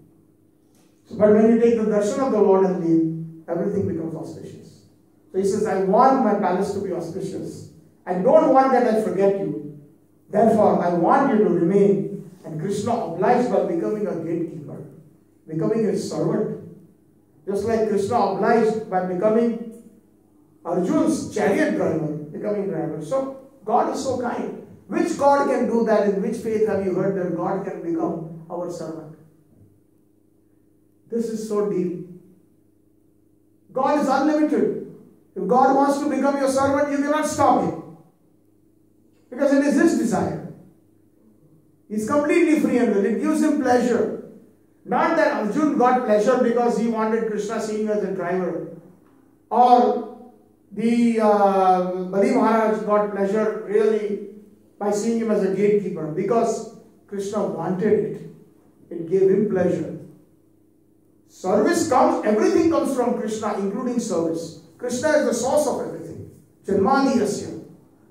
But when you take the darshan of the Lord and leave, everything becomes auspicious. So he says, I want my palace to be auspicious. I don't want that I forget you. Therefore, I want you to remain. And Krishna obliged by becoming a gatekeeper, becoming his servant. Just like Krishna obliged by becoming Arjun's chariot driver, becoming driver. So, God is so kind. Which God can do that? In which faith have you heard that God can become our servant? This is so deep. God is unlimited. If God wants to become your servant, you cannot stop him. Because it is his desire. He is completely free and will. It gives him pleasure. Not that Arjun got pleasure because he wanted Krishna seeing as a driver. Or the Bali Maharaj got pleasure really by seeing him as a gatekeeper. Because Krishna wanted it. It gave him pleasure. Service comes, everything comes from Krishna, including service. Krishna is the source of everything. Janmadiyasya.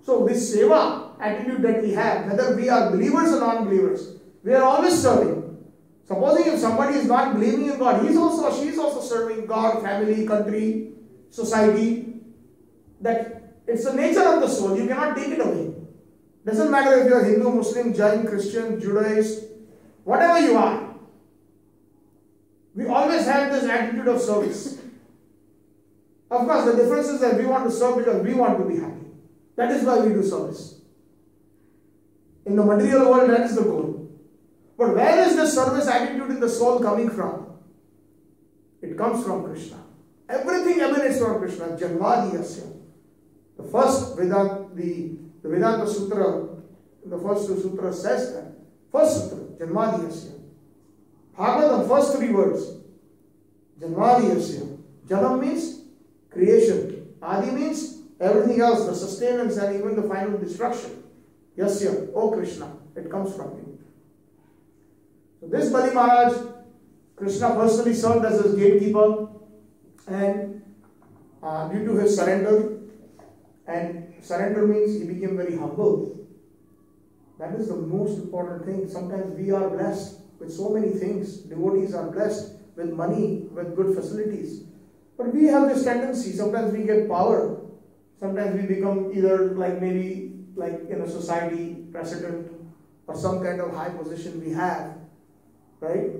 So this seva attitude that we have, whether we are believers or non-believers, we are always serving. Supposing if somebody is not believing in God, she is also serving God, family, country, society. That it's the nature of the soul. You cannot take it away. Doesn't matter if you are Hindu, Muslim, Jain, Christian, Judaist, whatever you are. We always have this attitude of service. Of course, the difference is that we want to serve because we want to be happy. That is why we do service. In the material world, that is the goal. But where is this service attitude in the soul coming from? It comes from Krishna. Everything emanates from Krishna. Janmadiyasya. The first Vedanta, the Vedanta Sutra, the first two sutras says that. First sutra, Janmadiyasya. Bhagavatam, first three words. Janmadiyasya. Janam means creation. Adi means everything else, the sustenance and even the final destruction. Yasya, O Krishna, it comes from you. So this Bali Maharaj, Krishna personally served as his gatekeeper, and due to his surrender, and surrender means he became very humble. That is the most important thing. Sometimes we are blessed with so many things. Devotees are blessed with money, with good facilities. But we have this tendency, sometimes we get power. Sometimes we become either maybe in a society, president, or some kind of high position we have, right?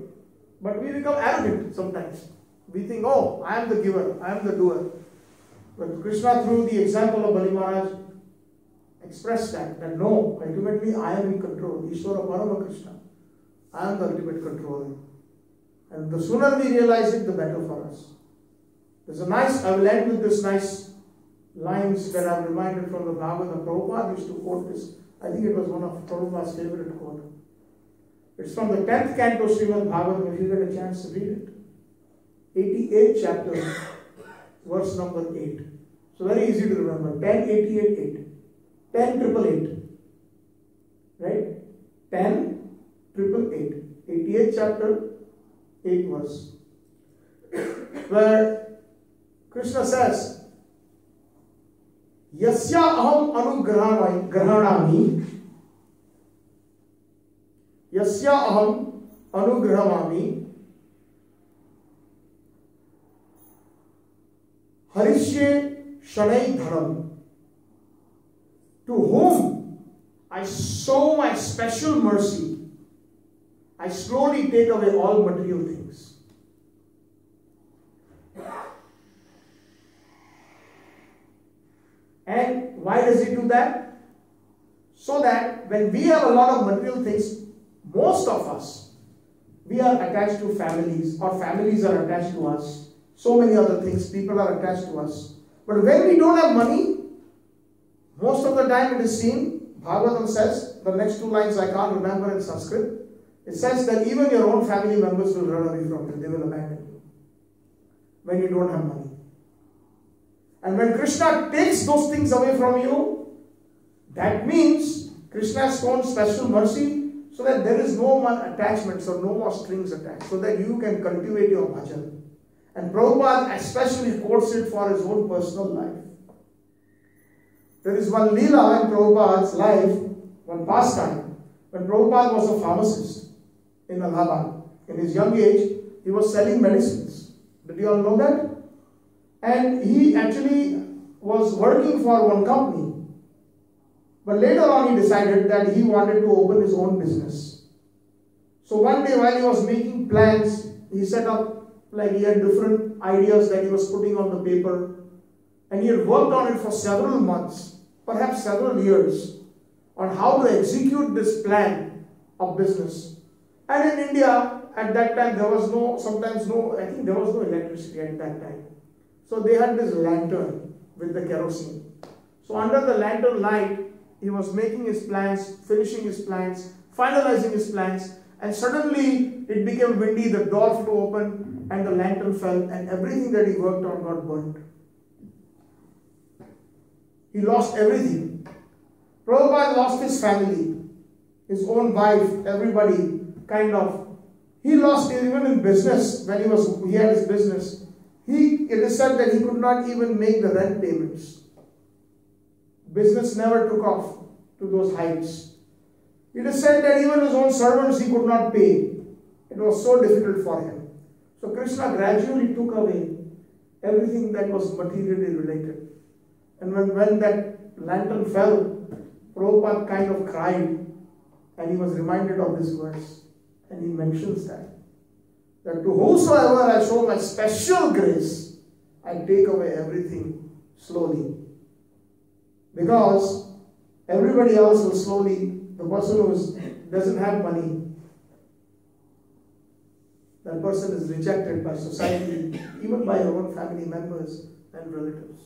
But we become arrogant sometimes. We think, oh, I am the giver, I am the doer. But Krishna, through the example of Bali Maharaj, expressed that no, ultimately I am in control. Ishvara Parama Krishna. I am the ultimate controller. And the sooner we realize it, the better for us. There's a nice, I will end with this nice lines that I'm reminded from the Bhagavatam. Prabhupada used to quote this. I think it was one of Prabhupada's favorite quote. It's from the 10th canto Srimad Bhagavatam, if you get a chance to read it. 88th chapter, verse number 8. So very easy to remember. 10, 88, 8. 10, 888. Right? 10, 888. 88th chapter, 8 verse. Where Krishna says, Yasya aham anugrahanami Yasya aham anugrahamami harishye shanai dharam. To whom I show my special mercy, I slowly take away all material things. And why does he do that? So that when we have a lot of material things, most of us, we are attached to families, or families are attached to us. So many other things, people are attached to us. But when we don't have money, most of the time it is seen, Bhagavatam says, the next two lines I can't remember in Sanskrit, it says that even your own family members will run away from you, they will abandon you when you don't have money. And when Krishna takes those things away from you, that means Krishna has shown special mercy so that there is no more attachments or no more strings attached, so that you can cultivate your bhajan. And Prabhupada especially quotes it for his own personal life. There is one leela in Prabhupada's life, one pastime, when Prabhupada was a pharmacist in Allahabad. In his young age, he was selling medicines. Did you all know that? And he actually was working for one company. But later on he decided that he wanted to open his own business. So one day while he was making plans, he set up, like he had different ideas that he was putting on the paper. And he had worked on it for several months, perhaps several years, on how to execute this plan of business. And in India, at that time, there was I think there was no electricity at that time. So they had this lantern with the kerosene. So under the lantern light, he was making his plans, finishing his plans, finalizing his plans, and suddenly it became windy, the door flew open, and the lantern fell, and everything that he worked on got burnt. He lost everything. Prabhupada lost his family, his own wife, everybody, kind of. He lost even in business, when he had his business. It is said that he could not even make the rent payments. Business never took off to those heights. It is said that even his own servants he could not pay. It was so difficult for him. So Krishna gradually took away everything that was materially related. And when that lantern fell, Prabhupada kind of cried, and he was reminded of this verse. And he mentions that to whosoever I show my special grace, I take away everything slowly. Because everybody else will slowly, the person who doesn't have money, that person is rejected by society, even by your own family members and relatives.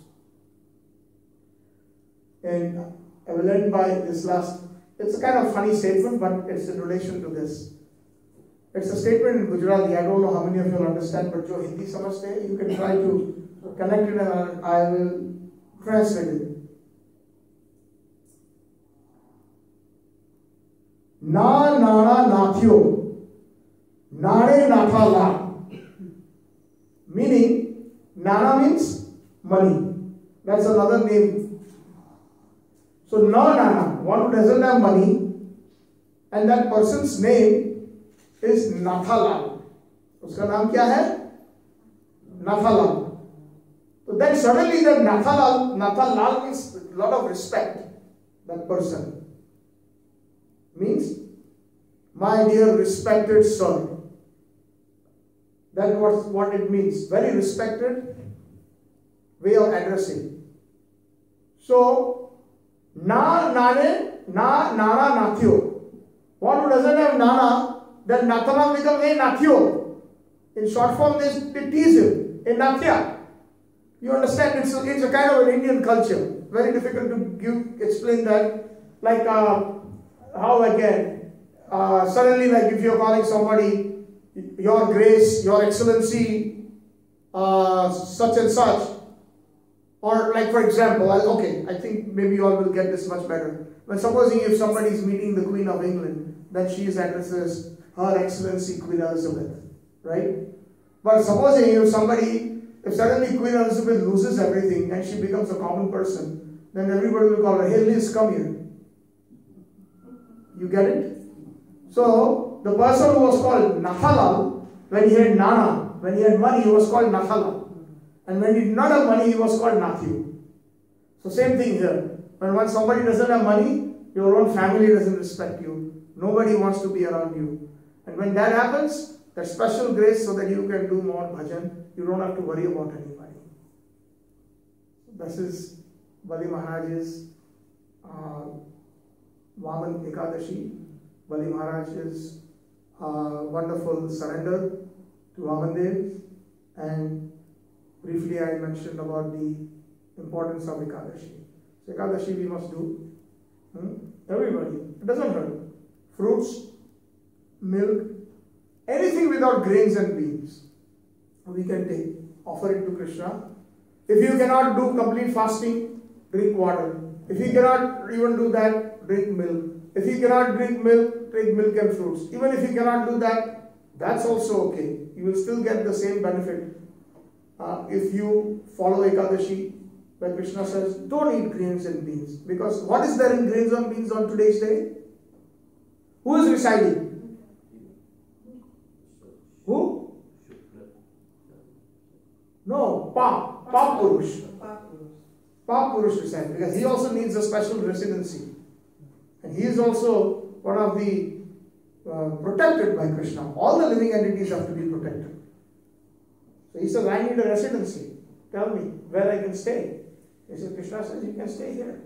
And I will end by this last, it's a kind of funny statement, but it's in relation to this. It's a statement in Gujarati. I don't know how many of you will understand, but jo Hindi samajhte hai, you can try to connect it and I will translate it. Na nana nathyo, nare natha la. Meaning, nana means money. That's another name. So na nana, one who doesn't have money, and that person's name is Nathalal. Uska naam kya hai? Nathalal. So then suddenly that Nathalal means a lot of respect. That person means, my dear respected sir. That was what it means. Very respected way of addressing. So, nana nathyo. One who doesn't have nana, then Nathalam becomes a Nathyo. In short form, they tease him, a Nathya. You understand, it's a kind of an Indian culture. Very difficult to explain that. Like how again, suddenly like if you're calling somebody, your grace, your excellency, such and such. Or like for example, I think maybe you all will get this much better. When supposing if somebody is meeting the Queen of England, then she is addressed as Her Excellency Queen Elizabeth, right? But supposing if suddenly Queen Elizabeth loses everything and she becomes a common person, then everybody will call her, hey Liz, come here. You get it? So the person who was called Nathalal, when he had Nana, when he had money, he was called Nathalal. And when he did not have money, he was called Nathu. So same thing here. When somebody doesn't have money, your own family doesn't respect you. Nobody wants to be around you. And when that happens, that special grace so that you can do more bhajan, you don't have to worry about anybody. This is Bali Maharaj's Vaman Ekadashi. Bali Maharaj's wonderful surrender to Vaman Dev. And briefly I mentioned about the importance of Ekadashi. So Ekadashi we must do. Everybody. It doesn't hurt. Fruits, milk, anything without grains and beans, we can take. Offer it to Krishna. If you cannot do complete fasting, drink water. If you cannot even do that, drink milk. If you cannot drink milk, take milk and fruits. Even if you cannot do that, that's also okay. You will still get the same benefit. If you follow Ekadashi, where Krishna says, don't eat grains and beans. Because what is there in grains and beans on today's day? Who is reciting? Who? No, Pap Purush. Pap Purush reciting, because he also needs a special residency. And he is also one of the protected by Krishna. All the living entities have to be protected. So he says, I need a residency. Tell me where I can stay. He says, Krishna says, you can stay here.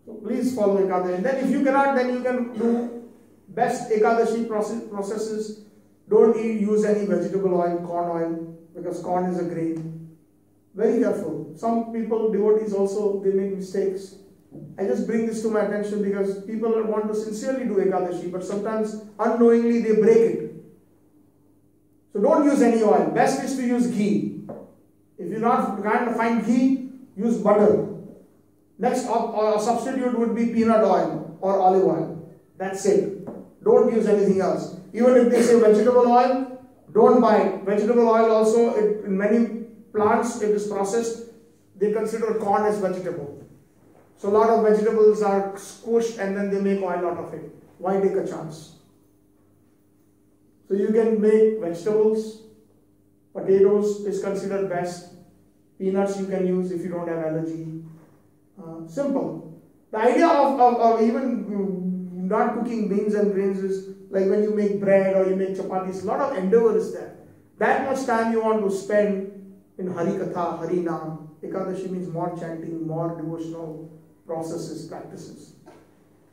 So please follow Ekadashi. And then if you cannot, then you can do best Ekadashi processes. Don't use any vegetable oil, corn oil, because corn is a grain. Very careful. Some people, devotees also, they make mistakes. I just bring this to my attention because people want to sincerely do Ekadashi, but sometimes unknowingly they break it. So don't use any oil. Best is to use ghee. If you can't find ghee, use butter. Next substitute would be peanut oil or olive oil. That's it. Don't use anything else. Even if they say vegetable oil, don't buy it. Vegetable oil also, in many plants, it is processed. They consider corn as vegetable. So a lot of vegetables are squished and then they make oil out of it. Why take a chance? So you can make vegetables. Potatoes is considered best. Peanuts you can use if you don't have allergy. Simple. The idea of even not cooking beans and grains is like when you make bread or you make chapatis, a lot of endeavor is there. That much time you want to spend in Hari Katha, Hari Nam. Ekadashi means more chanting, more devotional processes, practices.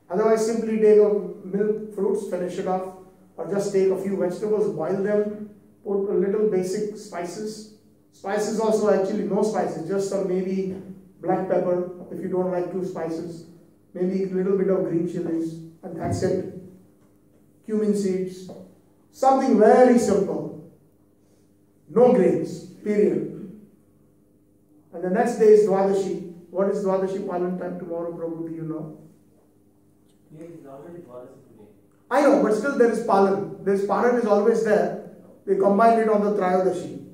Otherwise, simply take milk, fruits, finish it off, or just take a few vegetables, boil them, put a little basic spices. Spices also actually no spices, just some maybe black pepper if you don't like too spices, maybe a little bit of green chilies, and that's it. Cumin seeds, something very simple. No grains, period. And the next day is Dwadashi. What is Dwadashi Palan time tomorrow, Prabhu? Do you know? Yes, it's already Dwadashi today. I know, but still there is Palan. This Palan is always there. They combine it on the Trayadashi.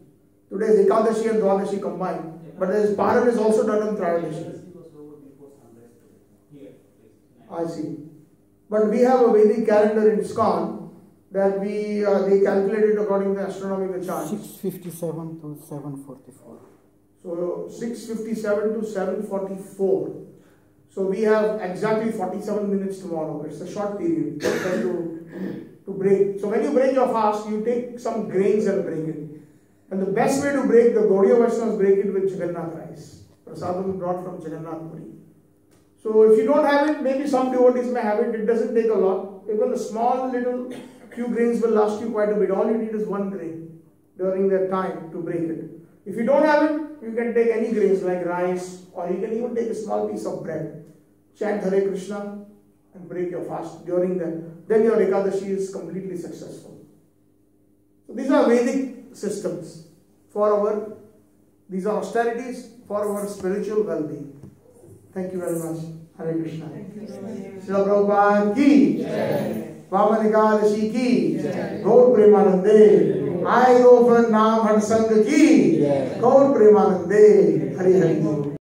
Today is Ekadashi and Dwadashi combined. But there is Palan is also done on Trayadashi. I see. But we have a Vedic calendar in ISKCON that they calculated according to the astronomical chart. 6:57 to 7:44. So 6:57 to 7:44. So we have exactly 47 minutes tomorrow. It's a short period to break. So when you break your fast, you take some grains and break it. And the best way to break, the Gaudiya Vaishnavas break it with Jagannath rice. Prasadam brought from Jagannath Puri. So if you don't have it, maybe some devotees may have it. It doesn't take a lot. Even a small little few grains will last you quite a bit. All you need is one grain during that time to break it. If you don't have it, you can take any grains like rice, or you can even take a small piece of bread. Chant Hare Krishna and break your fast during that. Then your Ekadashi is completely successful. So these are Vedic systems these are austerities for our spiritual well-being. Thank you very much. Hare Krishna. Srila Prabhupada ki Jai. Vaman Ekadashi ki Jai. Gaur Premanande. I go for Namhatta Holland ki Jai. Gaur Premanande. Hare Hare.